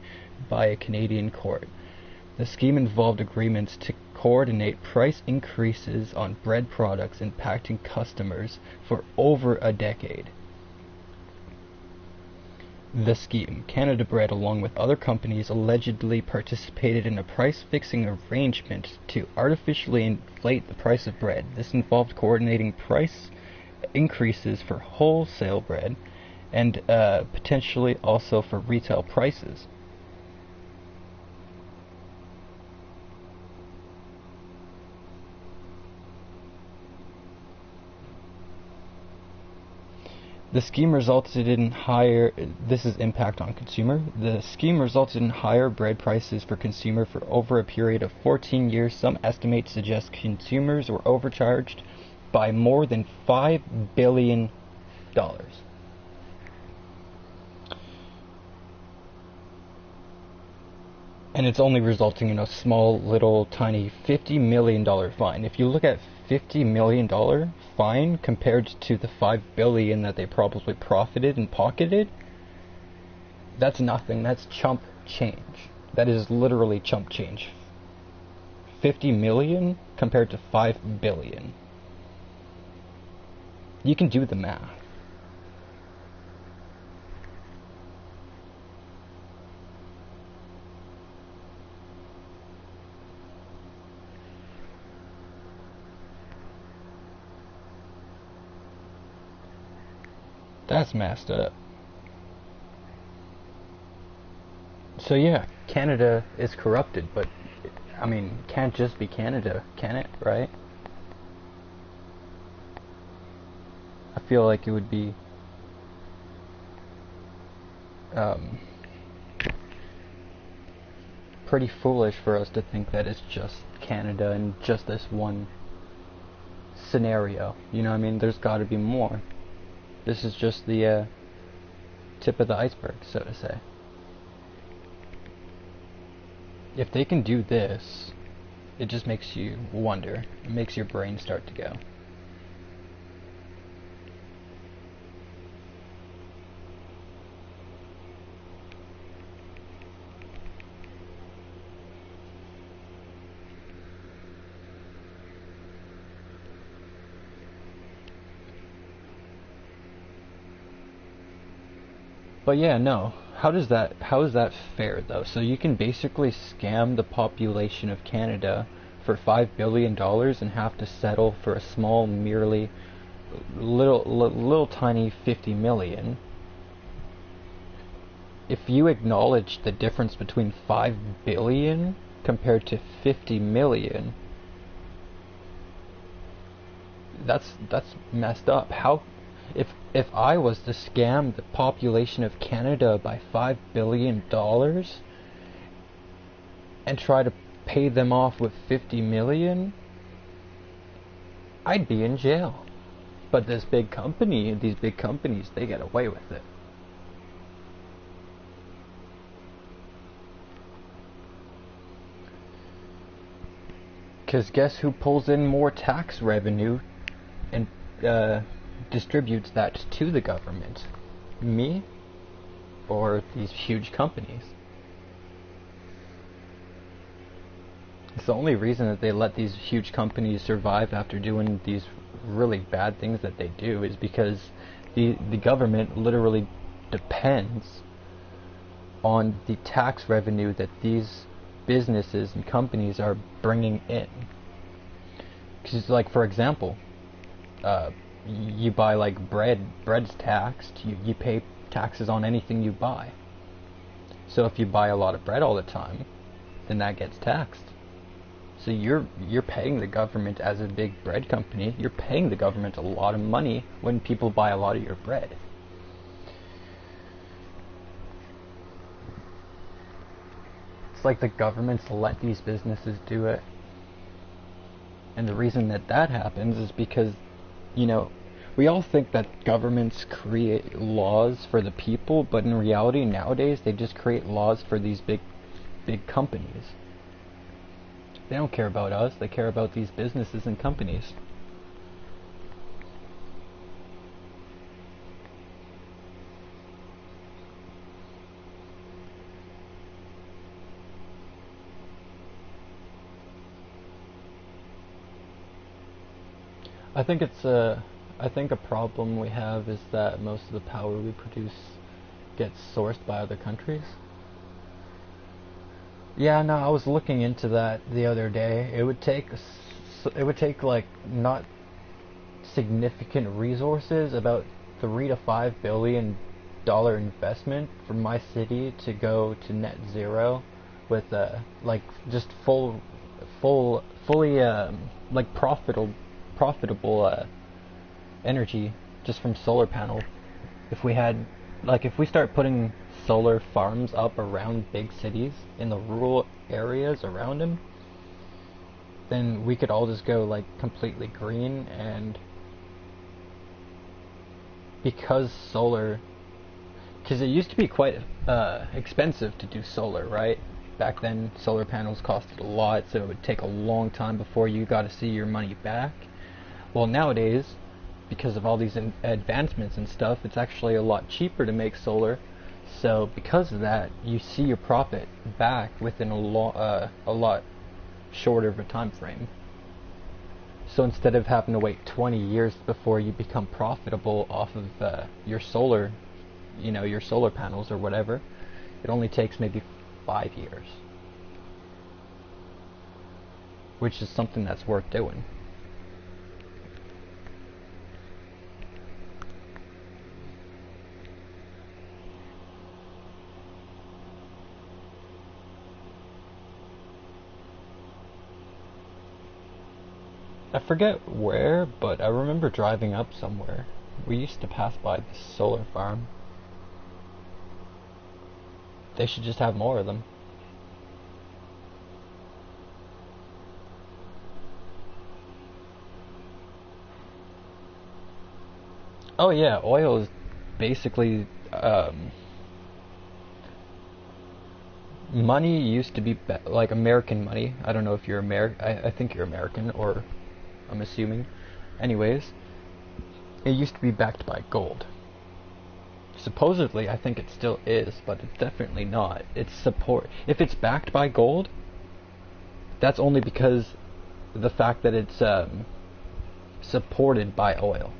by a Canadian court. The scheme involved agreements to coordinate price increases on bread products impacting customers for over a decade. The scheme, Canada Bread, along with other companies, allegedly participated in a price-fixing arrangement to artificially inflate the price of bread. This involved coordinating price increases for wholesale bread and potentially also for retail prices. The scheme resulted in this is impact on consumer. The scheme resulted in higher bread prices for consumer for over a period of 14 years. Some estimates suggest consumers were overcharged by more than $5 billion. And it's only resulting in a small, little, tiny $50 million fine. If you look at $50 million fine compared to the $5 billion that they probably profited and pocketed, that's nothing. That's chump change. That is literally chump change. 50 million compared to 5 billion. You can do the math. That's messed up. So yeah, Canada is corrupted, but I mean, can't just be Canada, can it, right? I feel like it would be pretty foolish for us to think that it's just Canada and just this one scenario. You know what I mean? There's got to be more. This is just the tip of the iceberg, so to say. If they can do this, it just makes you wonder. It makes your brain start to go. But yeah, no. How is that fair though? So you can basically scam the population of Canada for $5 billion and have to settle for a small, merely little tiny 50 million. If you acknowledge the difference between 5 billion compared to 50 million, that's messed up. How if I was to scam the population of Canada by $5 billion and try to pay them off with 50 million, I'd be in jail. But these big companies, they get away with it. Because guess who pulls in more tax revenue and distributes that to the government? Me or these huge companies? It's the only reason that they let these huge companies survive after doing these really bad things that they do is because the government literally depends on the tax revenue that these businesses and companies are bringing in. Because, like, for example, you buy like bread's taxed, you pay taxes on anything you buy. So if you buy a lot of bread all the time, then that gets taxed. So you're paying the government as a big bread company, you're paying the government a lot of money when people buy a lot of your bread. It's like the governments let these businesses do it. And the reason that that happens is because, you know, we all think that governments create laws for the people, but in reality nowadays they just create laws for these big companies. They don't care about us, they care about these businesses and companies. I think a problem we have is that most of the power we produce gets sourced by other countries. Yeah, no, I was looking into that the other day. It would take like not significant resources, about $3 to $5 billion investment for my city to go to net zero with like just fully like profitable energy just from solar panel. If we had, like, if we start putting solar farms up around big cities in the rural areas around them, then we could all just go like completely green. And because because it used to be quite expensive to do solar, right? Back then solar panels costed a lot, so it would take a long time before you got to see your money back. Well, nowadays, because of all these advancements and stuff, it's actually a lot cheaper to make solar. So because of that, you see your profit back within a lot shorter of a time frame. So instead of having to wait 20 years before you become profitable off of your solar, your solar panels or whatever, it only takes maybe 5 years, which is something that's worth doing. I forget where, but I remember driving up somewhere. We used to pass by this solar farm. They should just have more of them. Oh yeah, oil is basically money used to be like American money. I don't know if you're American. I think you're American, or I'm assuming. Anyways, it used to be backed by gold. Supposedly, I think it still is, but it's definitely not. If it's backed by gold, that's only because the fact that it's supported by oil.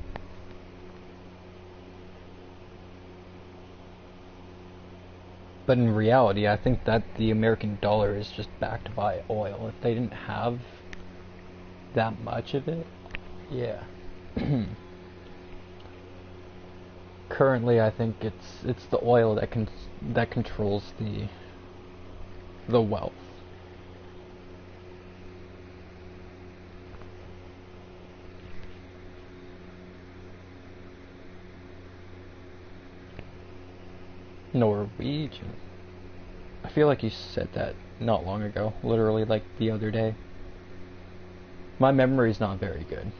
But in reality, I think that the American dollar is just backed by oil. If they didn't have that much of it, yeah. Currently, I think it's the oil that controls the wealth. Norwegian. I feel like you said that not long ago, literally like the other day. My memory's not very good.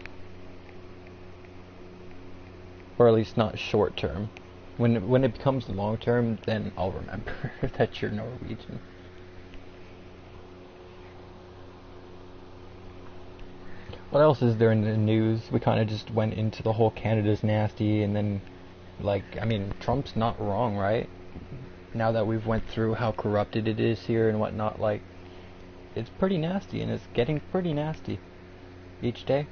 Or at least not short term. When it becomes long term, then I'll remember that you're Norwegian. What else is there in the news? We kind of just went into the whole Canada's nasty, and then, like, I mean, Trump's not wrong, right? Now that we've went through how corrupted it is here and whatnot, like, it's pretty nasty, and it's getting pretty nasty each day.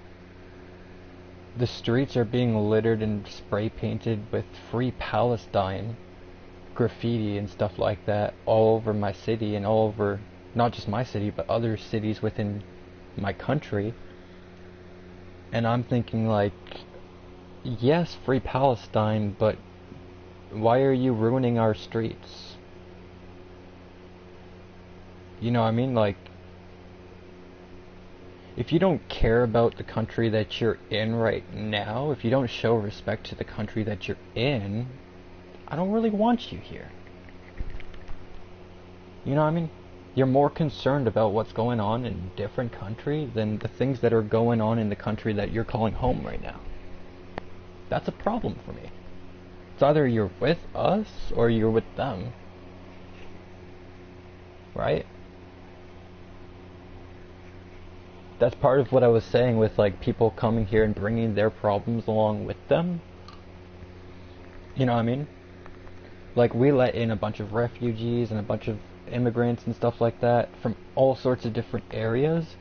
The streets are being littered and spray painted with Free Palestine graffiti and stuff like that all over my city, and all over, not just my city, but other cities within my country. And I'm thinking, like, yes, Free Palestine, but why are you ruining our streets? You know what I mean? Like, if you don't care about the country that you're in right now, if you don't show respect to the country that you're in, I don't really want you here. You know what I mean? You're more concerned about what's going on in a different country than the things that are going on in the country that you're calling home right now. That's a problem for me. It's either you're with us or you're with them. Right? That's part of what I was saying with like people coming here and bringing their problems along with them. You know what I mean? Like we let in a bunch of refugees and a bunch of immigrants and stuff like that from all sorts of different areas,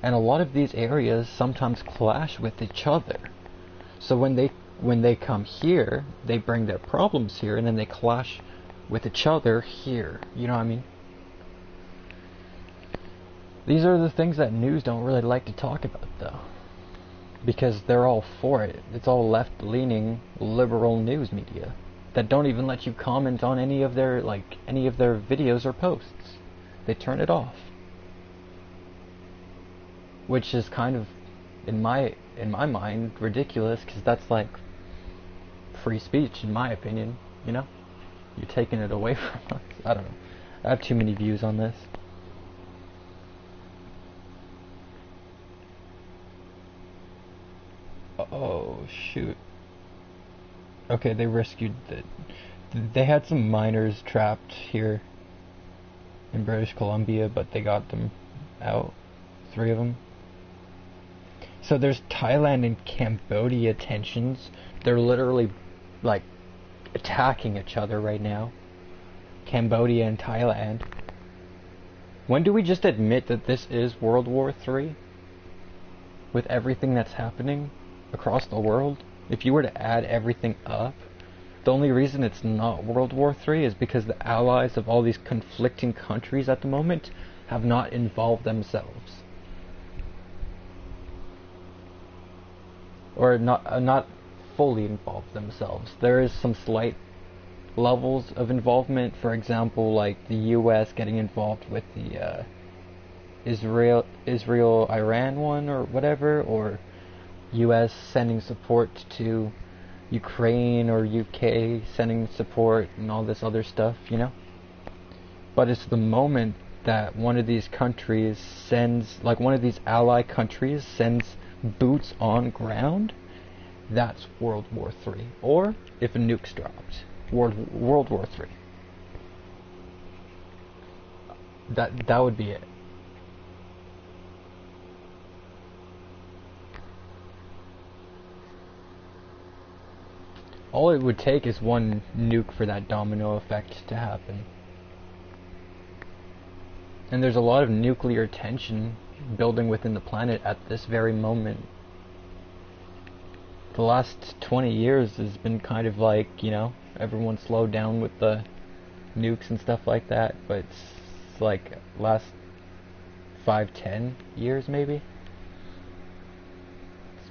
and a lot of these areas sometimes clash with each other. So when they come here, they bring their problems here and then they clash with each other here. You know what I mean? These are the things that news don't really like to talk about, though, because they're all for it. It's all left-leaning, liberal news media that don't even let you comment on any of their videos or posts. They turn it off, which is kind of, in my mind, ridiculous, because that's like free speech, in my opinion. You know, you're taking it away from us. I don't know. I have too many views on this. Oh, shoot. Okay, they rescued they had some miners trapped here in British Columbia, but they got them out. 3 of them. So there's Thailand and Cambodia tensions. They're literally, like, attacking each other right now. Cambodia and Thailand. When do we just admit that this is World War III? With everything that's happening across the world? If you were to add everything up, the only reason it's not World War III is because the allies of all these conflicting countries at the moment have not involved themselves. Or not fully involved themselves. There is some slight levels of involvement, for example, like the US getting involved with the Israel-Iran one or whatever, or US sending support to Ukraine, or UK sending support and all this other stuff, you know? But it's the moment that one of these countries sends, like one of these ally countries sends boots on ground, that's World War III. Or if a nuke's dropped, World War III. That would be it. All it would take is one nuke for that domino effect to happen. And there's a lot of nuclear tension building within the planet at this very moment. The last 20 years has been kind of like, you know, everyone slowed down with the nukes and stuff like that, but it's like last 5-10 years maybe. It's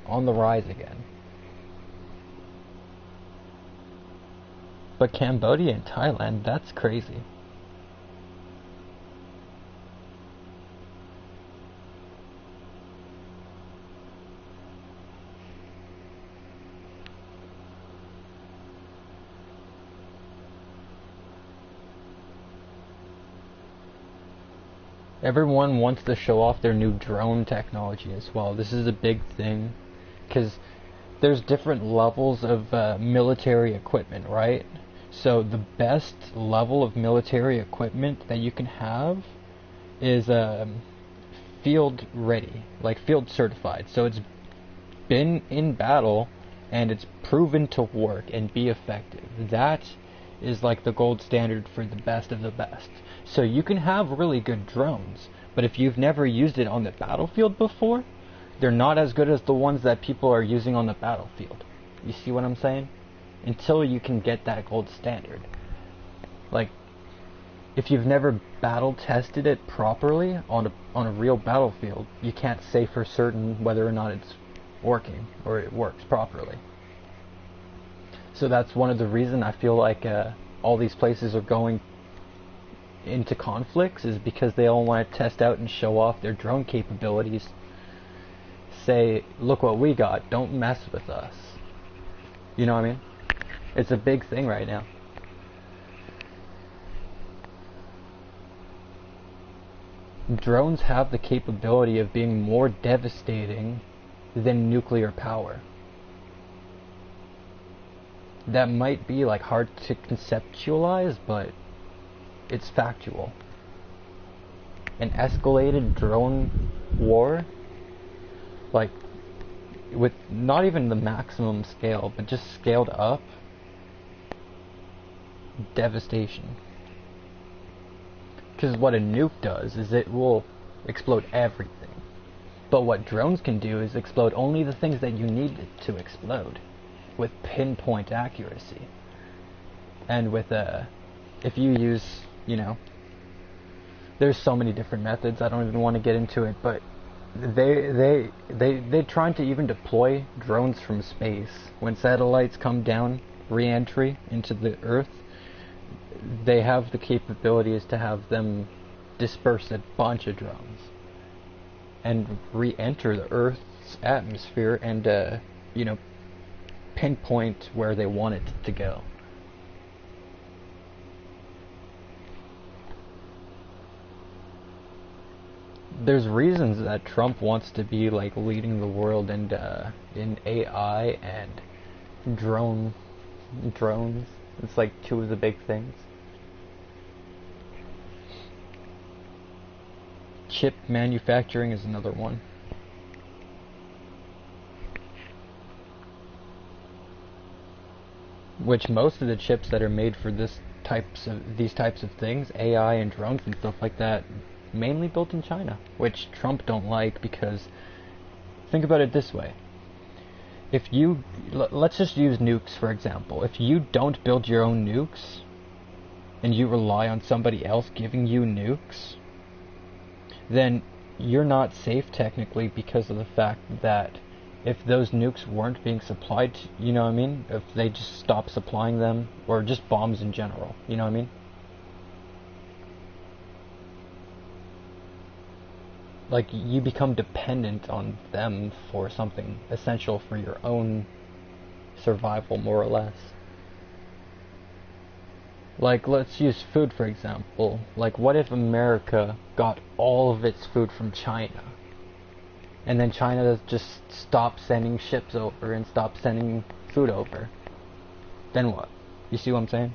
on the rise again. But Cambodia and Thailand, that's crazy. Everyone wants to show off their new drone technology as well. This is a big thing, because there's different levels of military equipment, right? So the best level of military equipment that you can have is field ready, like field certified. So it's been in battle and it's proven to work and be effective. That is like the gold standard for the best of the best. So you can have really good drones, but if you've never used it on the battlefield before, they're not as good as the ones that people are using on the battlefield. You see what I'm saying? Until you can get that gold standard. Like, if you've never battle tested it properly on a real battlefield, you can't say for certain whether or not it's working or it works properly. So that's one of the reasons I feel like all these places are going into conflicts, is because they all want to test out and show off their drone capabilities. Say, look what we got, don't mess with us. You know what I mean? It's a big thing right now. drones have the capability of being more devastating than nuclear power. That might be like hard to conceptualize, but it's factual. An escalated drone war, like with not even the maximum scale, but just scaled up, devastation. Because what a nuke does is it will explode everything. But what drones can do is explode only the things that you need it to explode, with pinpoint accuracy. And with if you use, there's so many different methods, I don't even want to get into it, but they're trying to even deploy drones from space. When satellites come down, re-entry into the Earth, they have the capabilities to have them disperse a bunch of drones and re-enter the Earth's atmosphere and, pinpoint where they want it to go. There's reasons that Trump wants to be like leading the world in AI and drones. It's like two of the big things. Chip manufacturing is another one. Which most of the chips that are made for these types of things, AI and drones and stuff like that, mainly built in China, which Trump don't like because, think about it this way. If you, let's just use nukes for example. If you don't build your own nukes, and you rely on somebody else giving you nukes, then you're not safe technically because of the fact that if those nukes weren't being supplied, you know what I mean? If they just stopped supplying them, or just bombs in general, you know what I mean? Like, you become dependent on them for something essential for your own survival, more or less. Like, let's use food for example. Like, what if America got all of its food from China? And then China just stopped sending ships over and stopped sending food over. Then what? You see what I'm saying?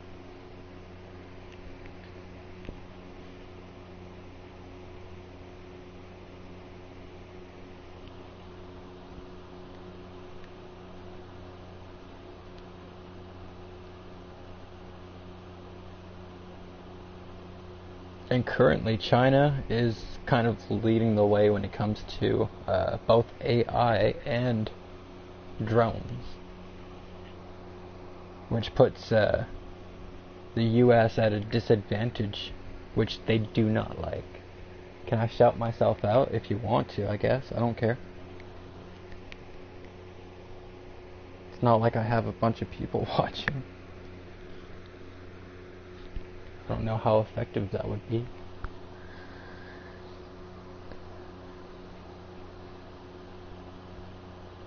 And currently China is kind of leading the way when it comes to both AI and drones, which puts the US at a disadvantage, which they do not like. Can I shout myself out? If you want to, I guess. I don't care. It's not like I have a bunch of people watching. I don't know how effective that would be.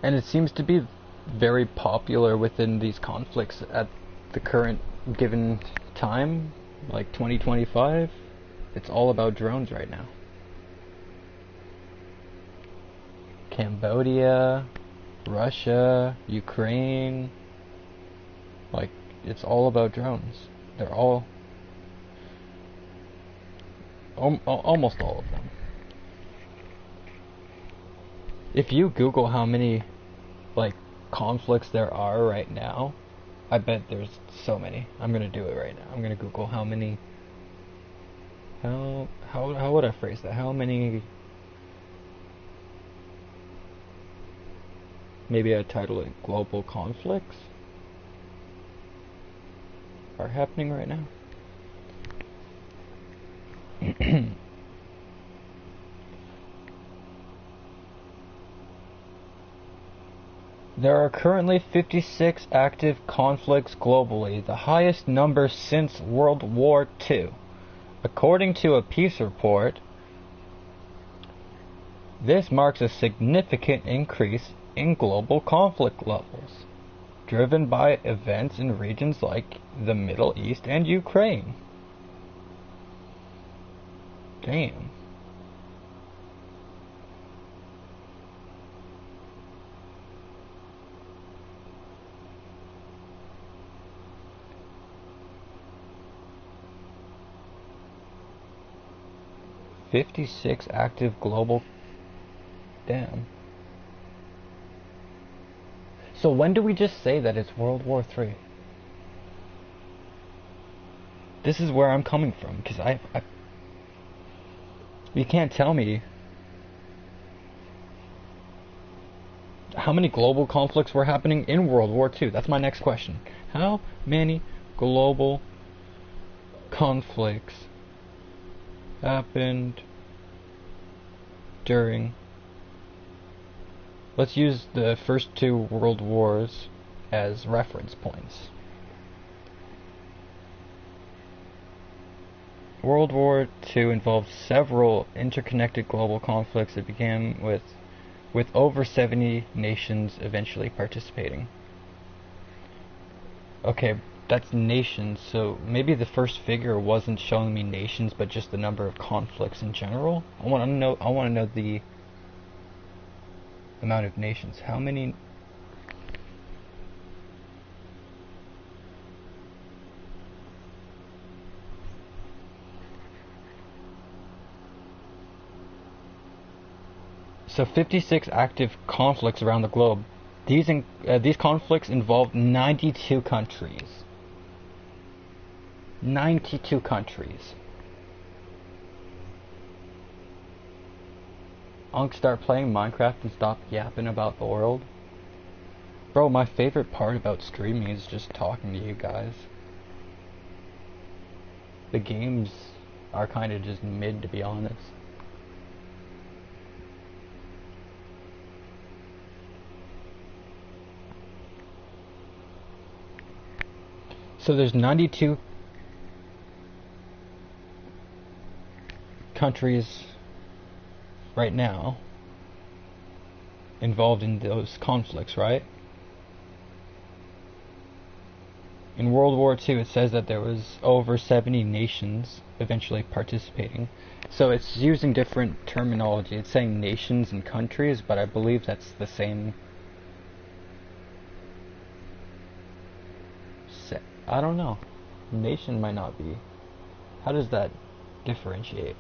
And it seems to be very popular within these conflicts at the current given time, like 2025. It's all about drones right now. Cambodia, Russia, Ukraine, like, it's all about drones. They're all almost all of them. If you Google how many like conflicts there are right now, I bet there's so many. I'm gonna do it right now. I'm gonna Google how many. How would I phrase that? How many? Maybe I title it global conflicts are happening right now. There are currently 56 active conflicts globally, the highest number since World War II. According to a peace report, this marks a significant increase in global conflict levels, driven by events in regions like the Middle East and Ukraine. Damn. 56 active global... Damn. So when do we just say that it's World War III? This is where I'm coming from, because you can't tell me how many global conflicts were happening in World War II. That's my next question. How many global conflicts happened during... Let's use the first two world wars as reference points. World War II involved several interconnected global conflicts that began with over 70 nations eventually participating. Okay, that's nations, so maybe the first figure wasn't showing me nations, but just the number of conflicts in general. I want to know the amount of nations. How many? So 56 active conflicts around the globe. These conflicts involved 92 countries. 92 countries. Unc, start playing Minecraft and stop yapping about the world. Bro, my favorite part about streaming is just talking to you guys. The games are kind of just mid, to be honest. So there's 92 countries right now involved in those conflicts, right? In World War II, it says that there was over 70 nations eventually participating. So it's using different terminology. It's saying nations and countries, but I believe that's the same. I don't know. Nation might not be. How does that differentiate?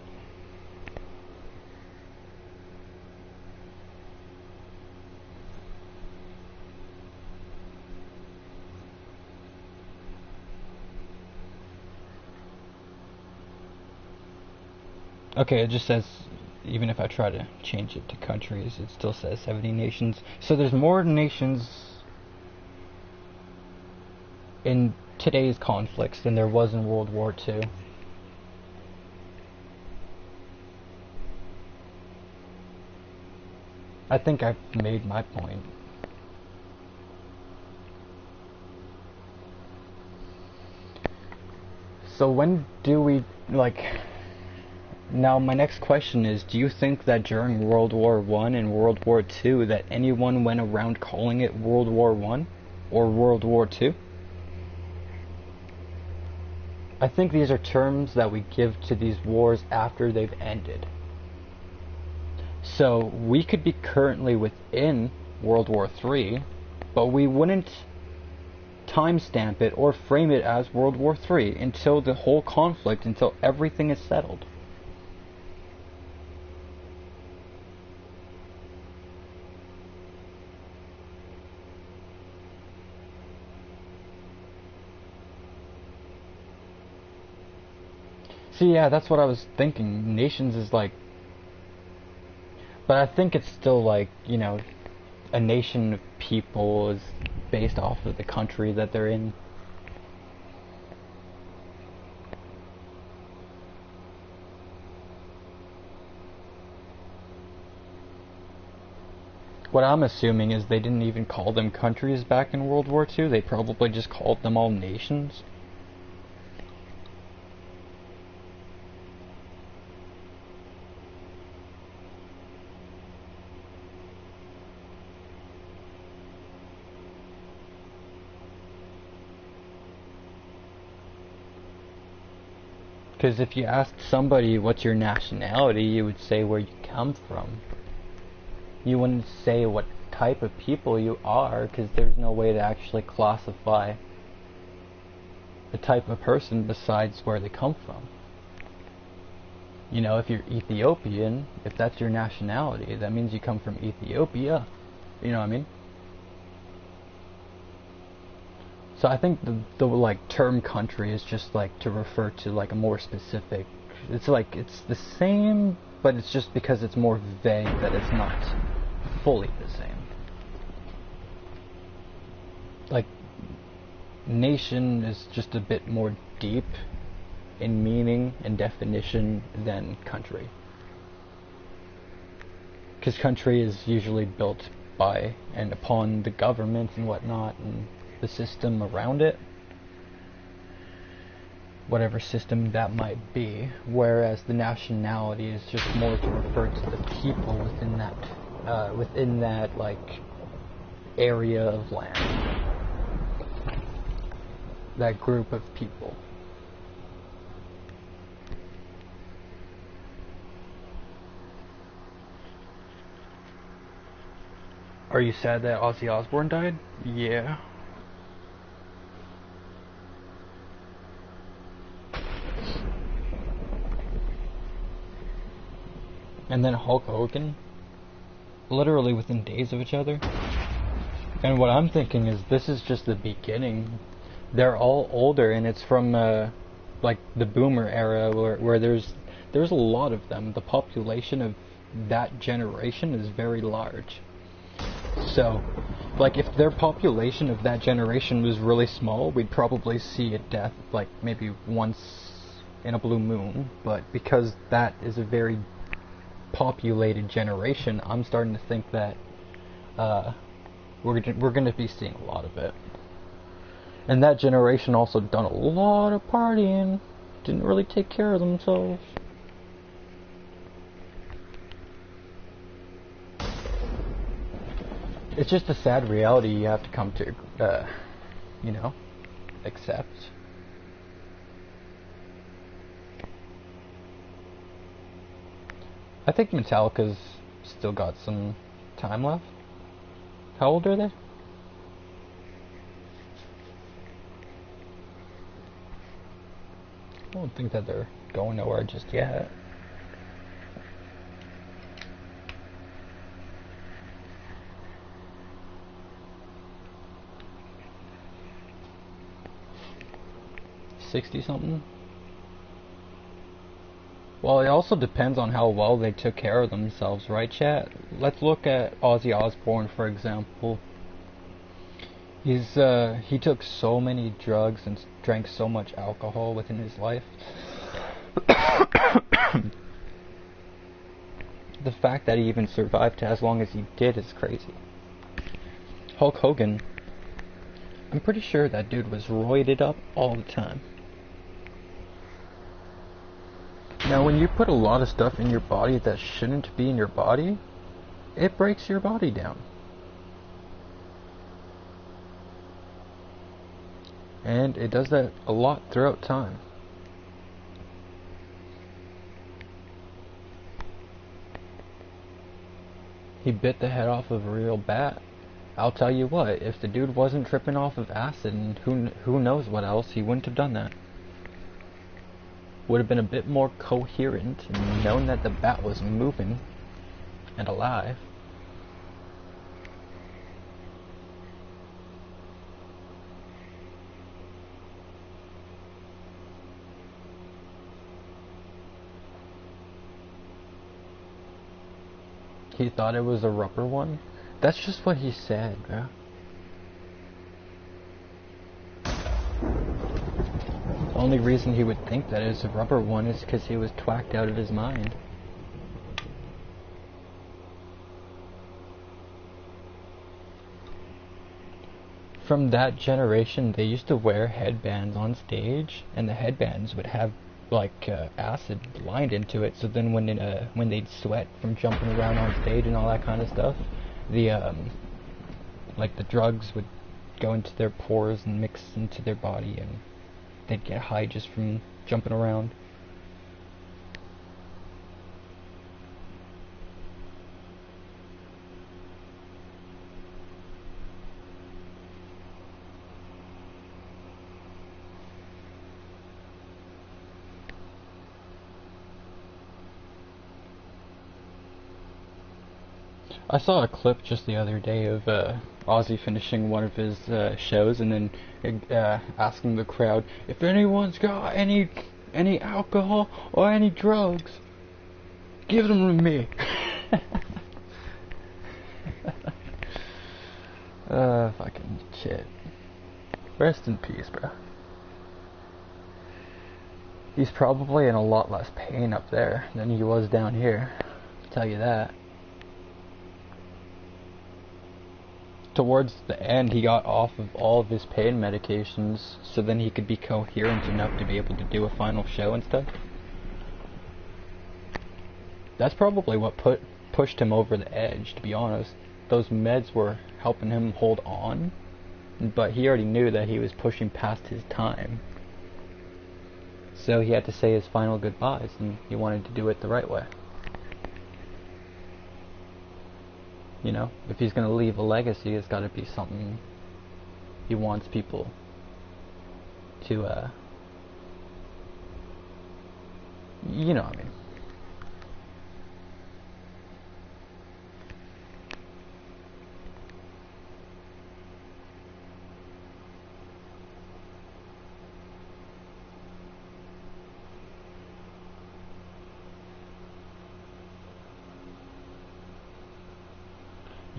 Okay, it just says, even if I try to change it to countries, it still says 70 nations. So there's more nations in today's conflicts than there was in World War II. I think I've made my point. So when do we, now my next question is, do you think that during World War I and World War II that anyone went around calling it World War I or World War II? I think these are terms that we give to these wars after they've ended. So we could be currently within World War III, but we wouldn't timestamp it or frame it as World War III until the whole conflict, until everything is settled. See, yeah, that's what I was thinking. Nations is like... But I think it's still like, you know, a nation of people is based off of the country that they're in. What I'm assuming is they didn't even call them countries back in World War II. They probably just called them all nations. Because if you asked somebody what's your nationality, you would say where you come from. You wouldn't say what type of people you are, because there's no way to actually classify the type of person besides where they come from. You know, if you're Ethiopian, if that's your nationality, that means you come from Ethiopia. You know what I mean? So I think the like term country is just like to refer to like a more specific. It's like it's the same, but it's just because it's more vague that it's not fully the same. Like nation is just a bit more deep in meaning and definition than country. Because country is usually built by and upon the government and whatnot and the system around it, whatever system that might be, whereas the nationality is just more to refer to the people within that like area of land, that group of people. Are you sad that Ozzy Osbourne died? Yeah. And then Hulk Hogan, literally within days of each other. And what I'm thinking is this is just the beginning. They're all older, and it's from like the boomer era where there's a lot of them. The population of that generation is very large. So, like if their population of that generation was really small, we'd probably see a death like maybe once in a blue moon. But because that is a very populated generation, I'm starting to think that we're gonna be seeing a lot of it. And that generation also done a lot of partying, didn't really take care of themselves. It's just a sad reality you have to come to, you know, accept. I think Metallica's still got some time left. How old are they? I don't think that they're going nowhere just yet. $60-something? Well, it also depends on how well they took care of themselves, right, chat? Let's look at Ozzy Osbourne, for example. He took so many drugs and drank so much alcohol within his life. The fact that he even survived as long as he did is crazy. Hulk Hogan, I'm pretty sure that dude was roided up all the time. Now, when you put a lot of stuff in your body that shouldn't be in your body, it breaks your body down. And it does that a lot throughout time. He bit the head off of a real bat. I'll tell you what, if the dude wasn't tripping off of acid and who knows what else, he wouldn't have done that. Would have been a bit more coherent and known that the bat was moving and alive. He thought it was a rubber one? That's just what he said, bro. The only reason he would think that it's a rubber one is because he was twacked out of his mind. From that generation, they used to wear headbands on stage, and the headbands would have like acid lined into it. So then when they'd sweat from jumping around on stage and all that kind of stuff, the like the drugs would go into their pores and mix into their body, and they'd get high just from jumping around. I saw a clip just the other day of Ozzy finishing one of his shows and then asking the crowd if anyone's got any alcohol or any drugs, give them to me. Fucking shit. Rest in peace, bro. He's probably in a lot less pain up there than he was down here. I'll tell you that. Towards the end, he got off of all of his pain medications so then he could be coherent enough to be able to do a final show and stuff. That's probably what pushed him over the edge, to be honest. Those meds were helping him hold on, but he already knew that he was pushing past his time. So he had to say his final goodbyes, and he wanted to do it the right way. You know, if he's going to leave a legacy, it's got to be something he wants people to, you know what I mean.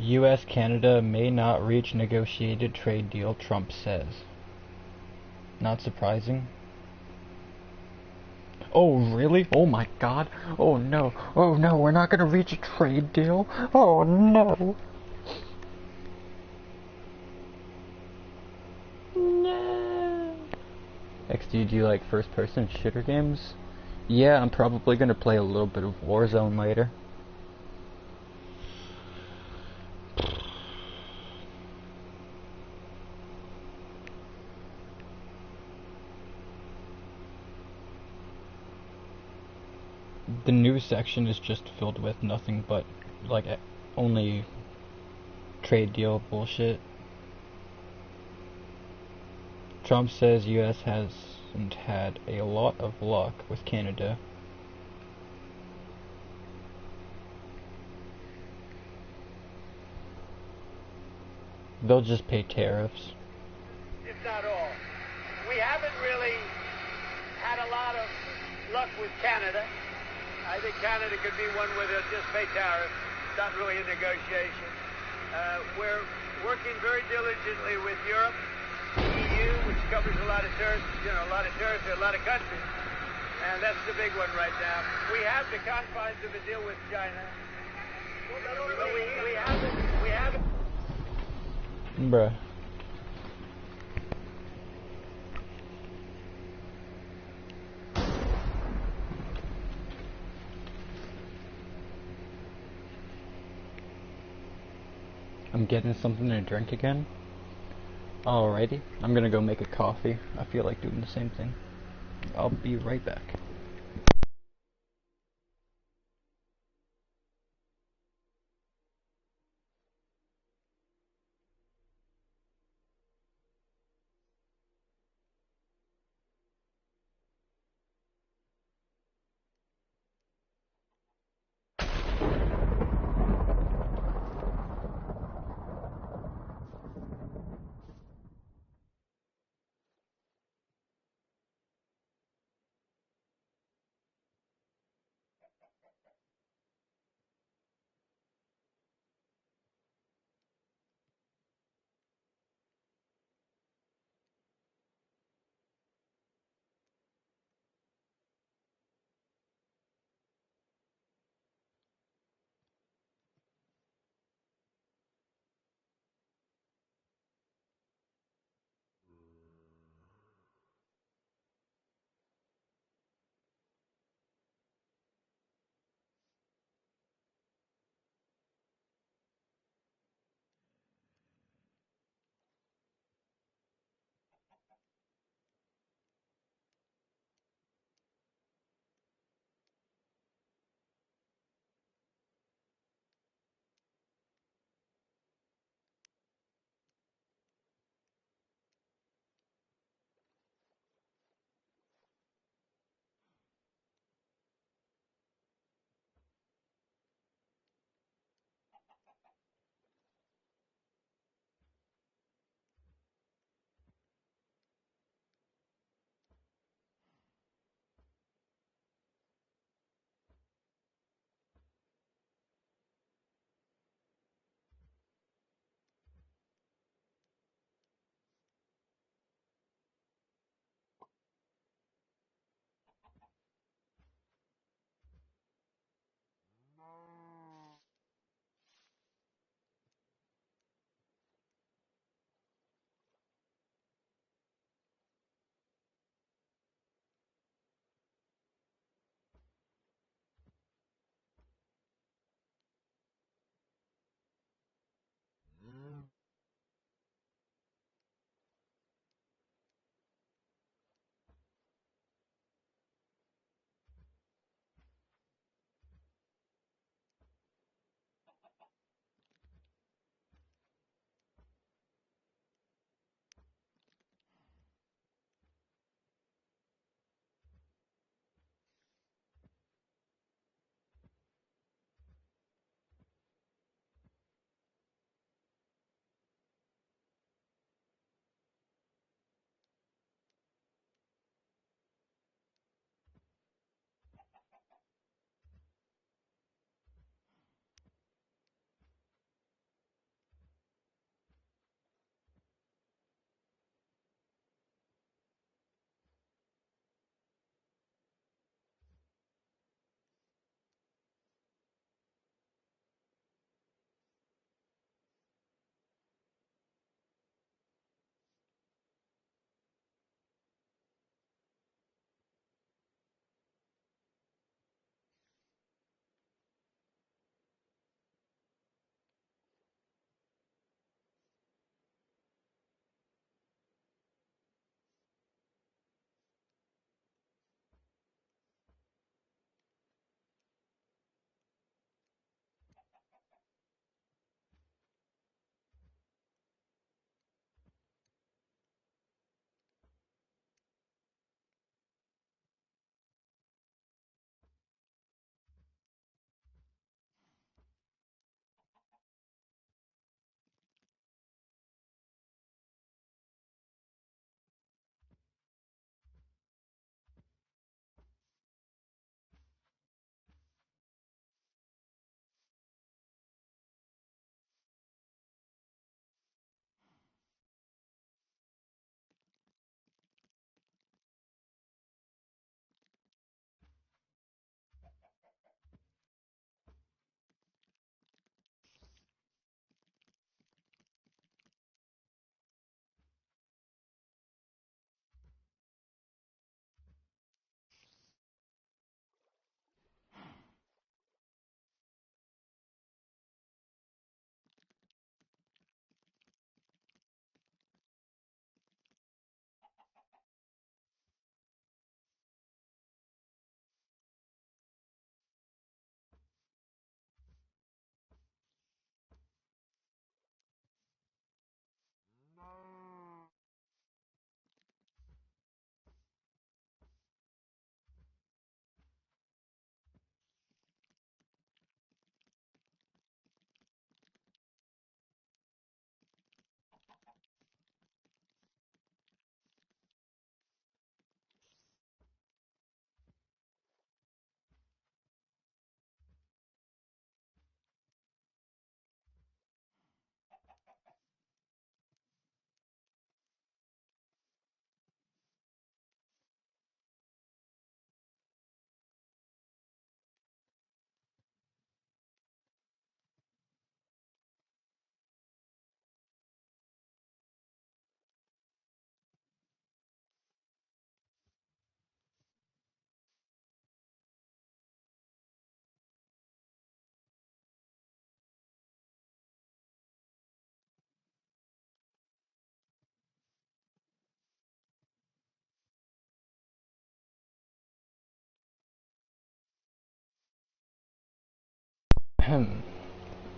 US-Canada may not reach negotiated trade deal, Trump says. Not surprising. Oh, really? Oh my god. Oh no. Oh no, we're not gonna reach a trade deal? Oh no. No. XD, do you like first-person shooter games? Yeah, I'm probably gonna play a little bit of Warzone later. The news section is just filled with nothing but, like, only trade deal bullshit. Trump says US hasn't had a lot of luck with Canada. They'll just pay tariffs. If not all. We haven't really had a lot of luck with Canada. I think Canada could be one where they'll just pay tariffs. It's not really a negotiation. We're working very diligently with Europe, EU, which covers a lot of territory, a lot of countries. And that's the big one right now. We have the confines of a deal with China. But we haven't. Bruh. I'm getting something to drink again. Alrighty, I'm gonna go make a coffee. I feel like doing the same thing. I'll be right back.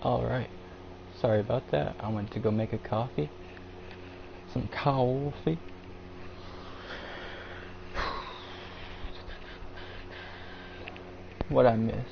Alright. Sorry about that. I went to go make a coffee. Some coffee. What I miss?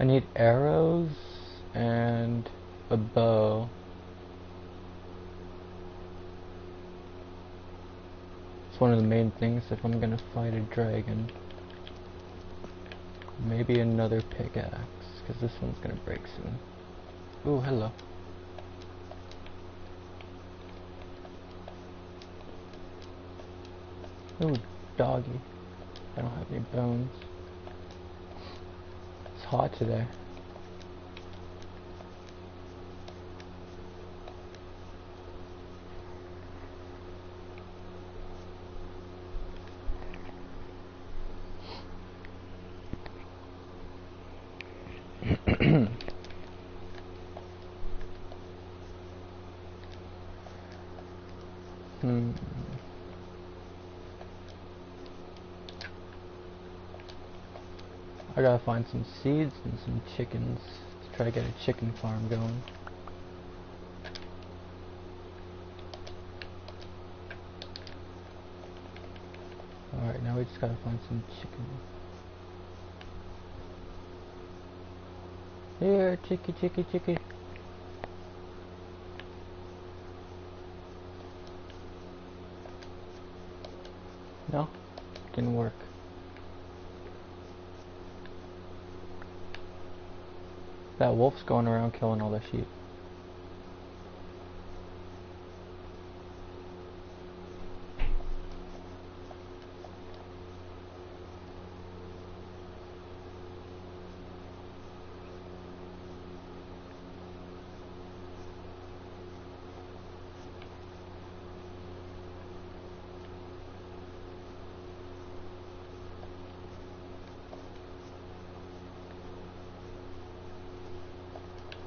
I need arrows and a bow. It's one of the main things if I'm gonna fight a dragon. Maybe another pickaxe, because this one's gonna break soon. Ooh, hello. Ooh, doggy. I don't have any bones. It's hot today. I gotta find some seeds and some chickens to try to get a chicken farm going. Alright, now we just gotta find some chicken. Here, chicky, chicky, chicky. No, didn't work. That wolf's going around killing all the sheep.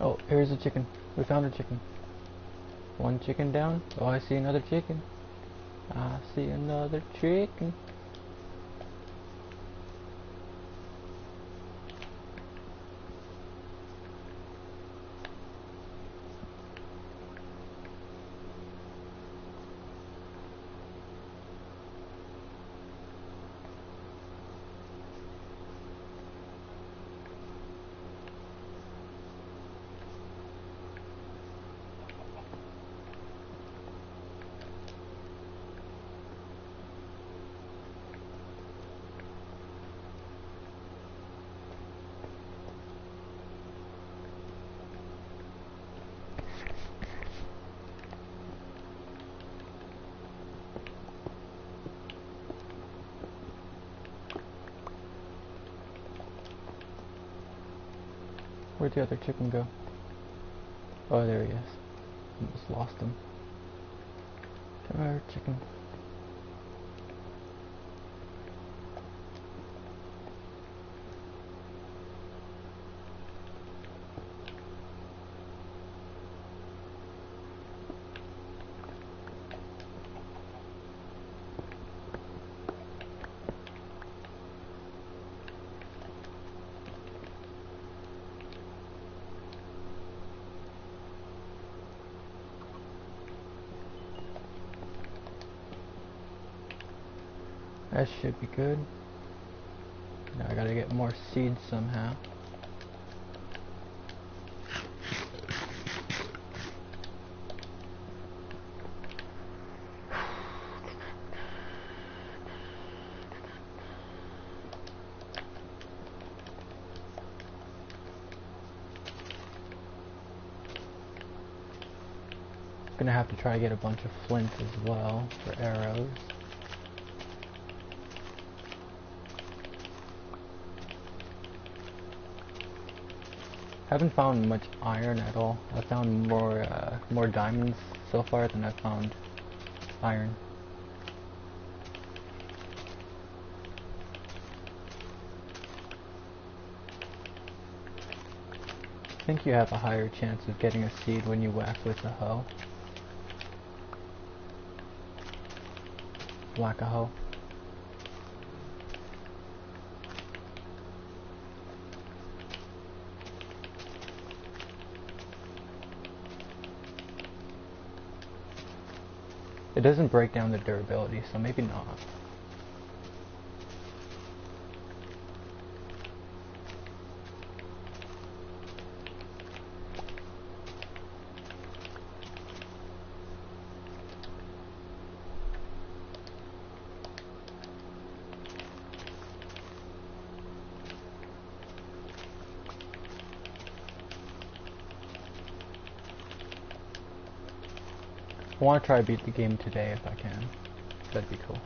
Oh, here's a chicken. We found a chicken. One chicken down. Oh, I see another chicken. I see another chicken. Where'd the other chicken go? Oh, there he is. Almost lost him. Come here, chicken. That should be good. Now I gotta get more seeds somehow. Gonna have to try to get a bunch of flint as well for arrows. Haven't found much iron at all. I found more diamonds so far than I found iron. I think you have a higher chance of getting a seed when you whack with a hoe. Whack a hoe. It doesn't break down the durability, so maybe not. I want to try to beat the game today if I can. That'd be cool.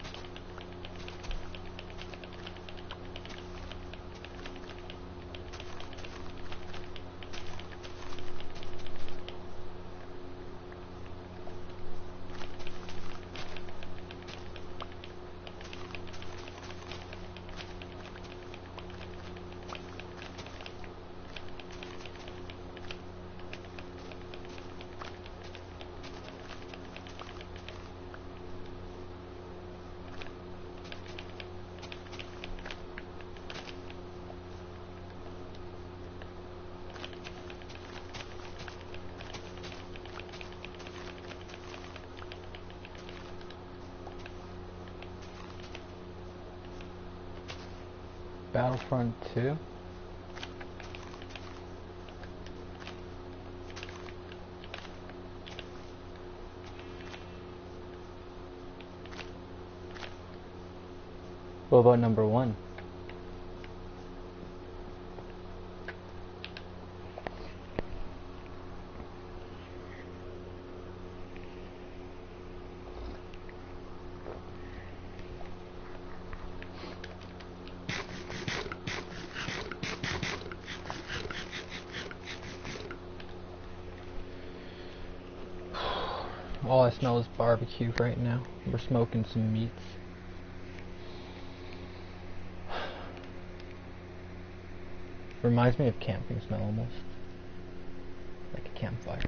Battlefront 2? What about number 1? All I smell is barbecue right now. We're smoking some meats. Reminds me of camping smell almost. Like a campfire.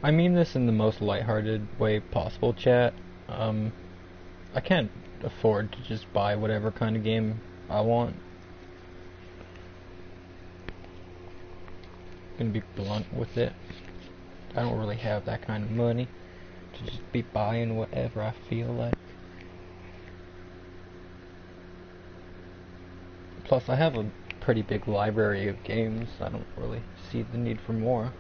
I mean this in the most lighthearted way possible, chat. I can't afford to just buy whatever kind of game I want. I'm gonna be blunt with it. I don't really have that kind of money to just be buying whatever I feel like. Plus, I have a pretty big library of games. I don't really see the need for more.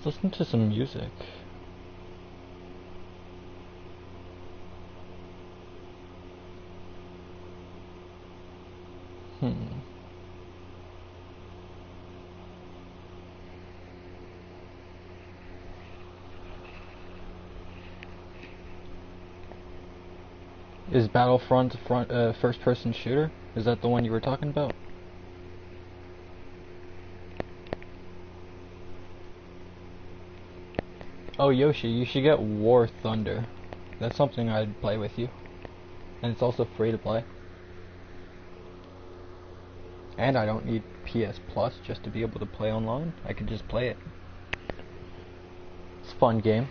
Let's listen to some music. Is Battlefront a first-person shooter? Is that the one you were talking about? Oh, Yoshi, you should get War Thunder. That's something I'd play with you. And it's also free to play. And I don't need PS Plus just to be able to play online. I can just play it. It's a fun game.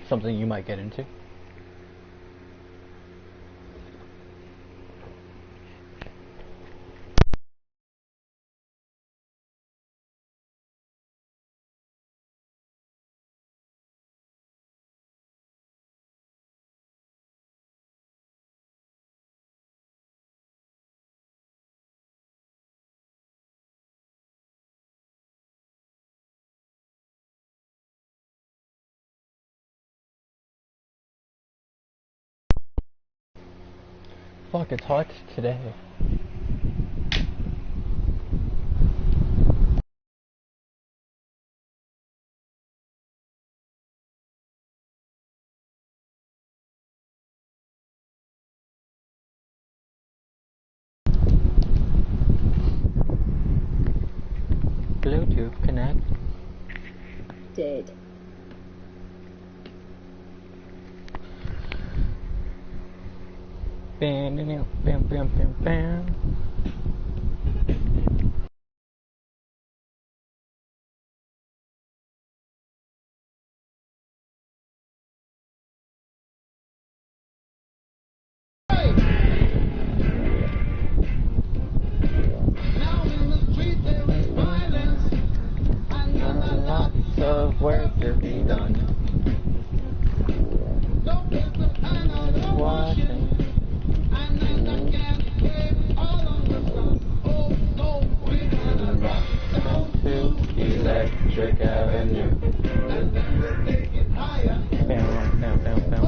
Something you might get into. Fuck, it's hot today. Bluetooth connect. Dead. Bam, bam, bam, bam, bam, bam. Lots of work to be done. Watching. To Electric Avenue. Bam, bam, bam, bam.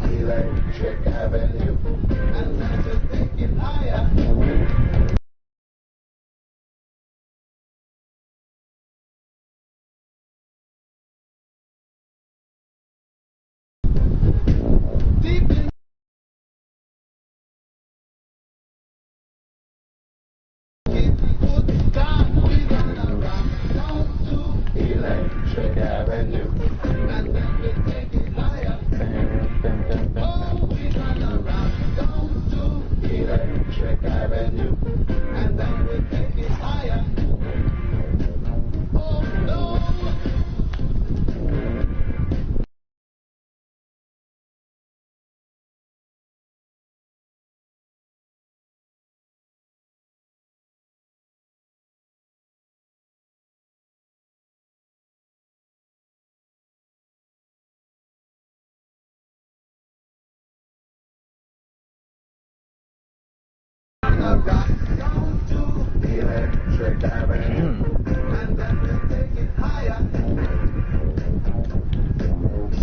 Electric Avenue. And then just take it higher. Electric Avenue. And then we take it higher. Bam, bam, bam, bam. Oh, we're gonna rock down to Electric Avenue. And then we take it higher. Oh no. Rock down to Electric Avenue, and then we take it higher.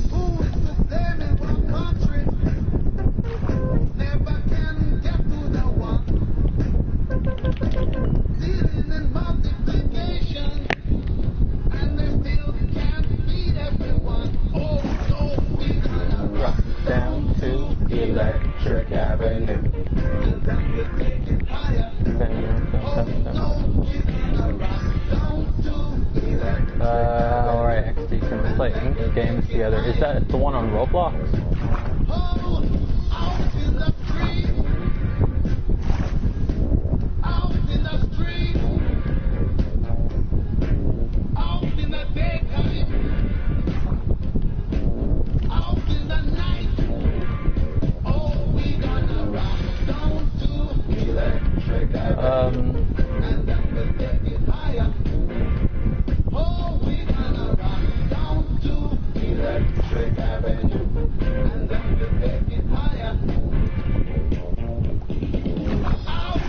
Who is the same in one country? Never can get to the one. Dealing in multiplication, and they still can't beat everyone. Oh, so we gonna rock down to Electric Avenue. Alright, XD, can we play Ink games together? Is that the one on Roblox?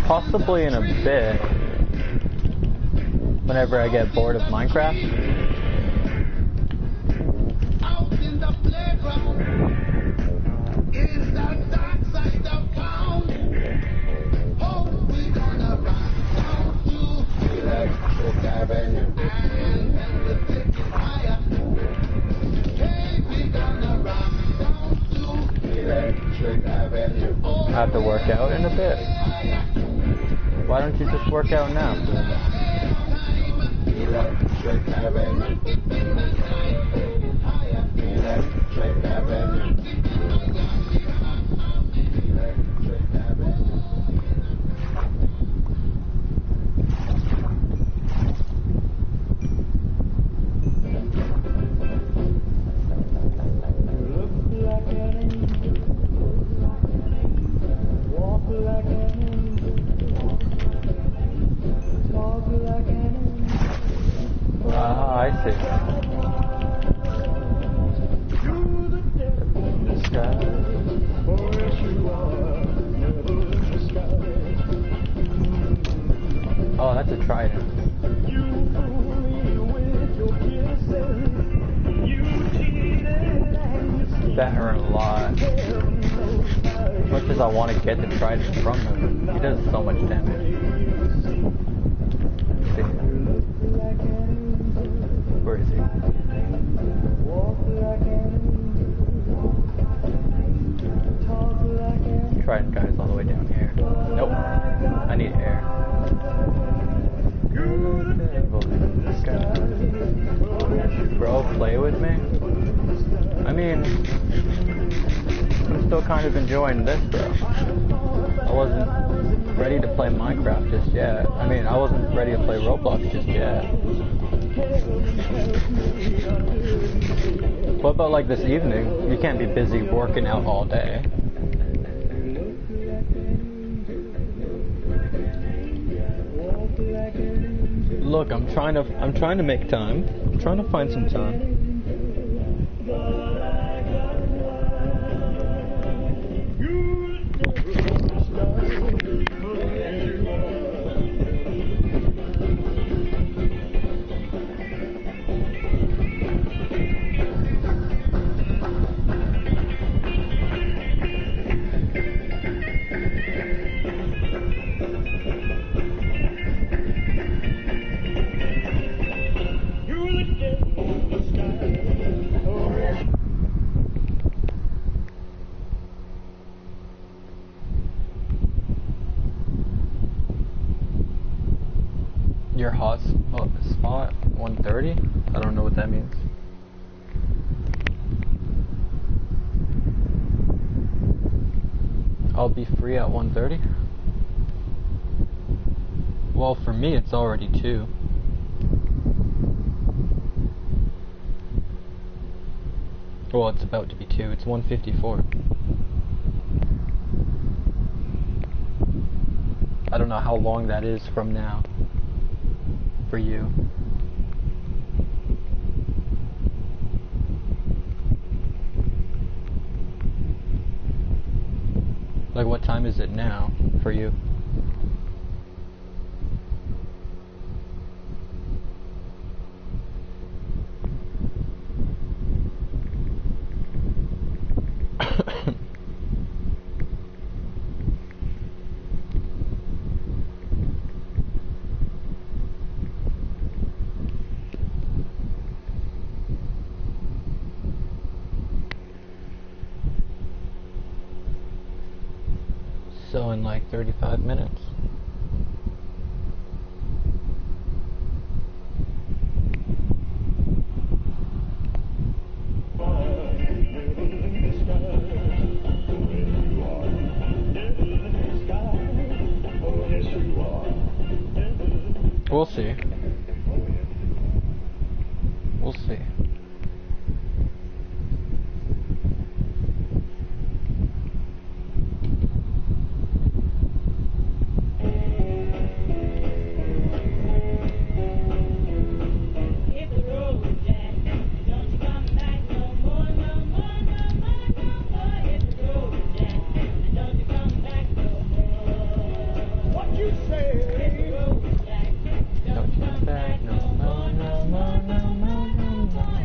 Possibly in a bit, whenever I get bored of Minecraft. Out in the playground, is the dark side of town. Oh, we gonna rock down to Electric Avenue, and then we'll take it higher. Hey, we gonna rock down to Electric Avenue. I have to work out in a bit. Why don't you just work out now? Electric Avenue. I see. The sky. Oh, that's a trident. That hurt a lot. As much as I want to get the trident from him, he does so much damage. Let's see. Where is he? Trident guy's all the way down here. Nope. I need air. Bro, play with me? I mean, I'm still kind of enjoying this, bro. I wasn't ready to play Minecraft just yet. I mean, I wasn't ready to play Roblox just yet. What about like this evening? You can't be busy working out all day. Look, I'm trying to make time. I'm trying to find some time. Your hot spot 1:30? I don't know what that means. I'll be free at 1:30? Well, for me it's already 2. Well, it's about to be 2. It's 1:54. I don't know how long that is from now. For you. Like, what time is it now for you? So in like 35 minutes. We'll see. We'll see. Don't you back, no, no, no, no, no, no, no, no.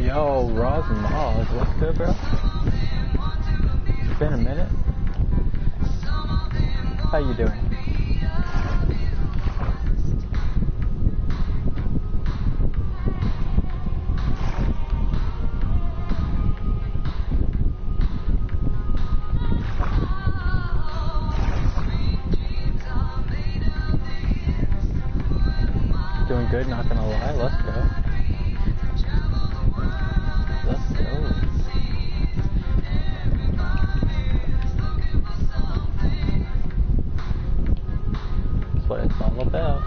Yo, Roz Moz, what's good, bro? It's been a minute. How you doing? Doing good, not gonna lie, let's go. Let's go. That's what it's all about.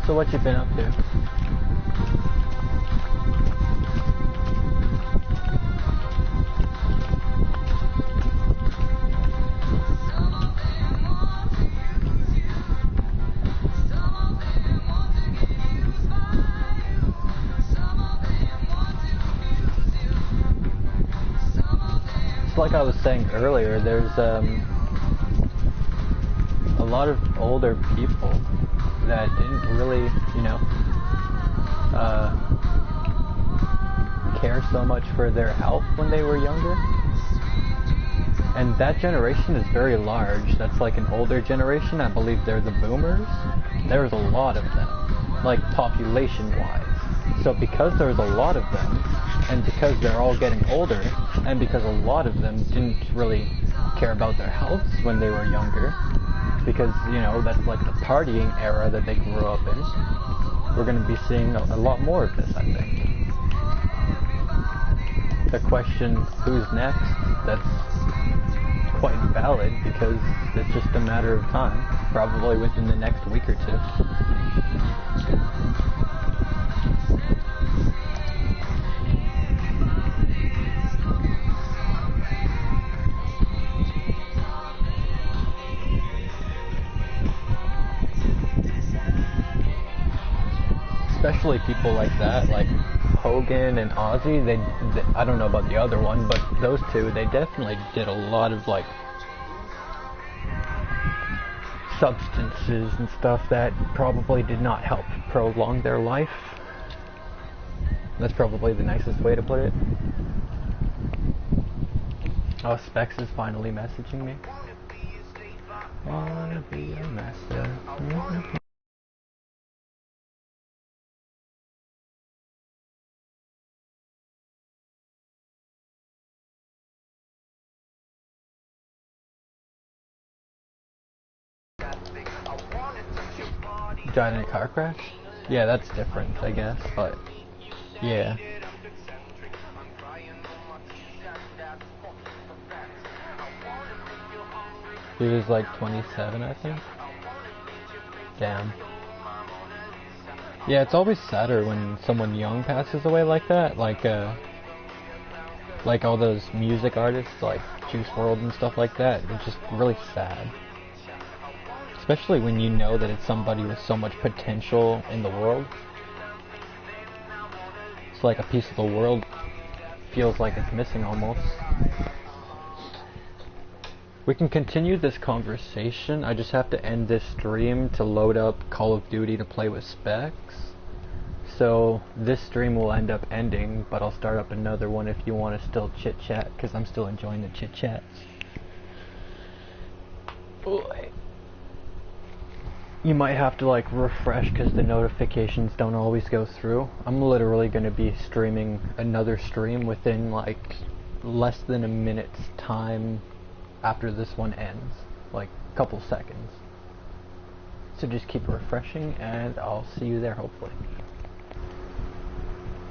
So what you been up to? It's like I was saying earlier, there's a lot of older people that didn't really, care so much for their health when they were younger. And that generation is very large. That's like an older generation. I believe they're the boomers. There's a lot of them, like population-wise. So because there's a lot of them, and because they're all getting older, and because a lot of them didn't really care about their health when they were younger, because, that's like the partying era that they grew up in, we're going to be seeing a lot more of this, I think. The question, who's next, that's quite valid, because it's just a matter of time, probably within the next week or two. Especially people like that, like Hogan and Ozzy, they I don't know about the other one, but those two, they definitely did a lot of like substances and stuff that probably did not help prolong their life. That's probably the nicest way to put it. Oh, Specs is finally messaging me. Wanna be a master. Died in a car crash? Yeah, that's different, I guess, but yeah. He was like 27, I think. Damn. Yeah, it's always sadder when someone young passes away like that, like all those music artists like Juice WRLD and stuff like that. It's just really sad. Especially when you know that it's somebody with so much potential in the world. It's like a piece of the world feels like it's missing almost. We can continue this conversation. I just have to end this stream to load up Call of Duty to play with Specs. So this stream will end up ending, but I'll start up another one if you want to still chit chat, because I'm still enjoying the chit chats. You might have to like refresh because the notifications don't always go through. I'm literally going to be streaming another stream within like less than a minute's time after this one ends, like a couple seconds. So just keep refreshing and I'll see you there hopefully.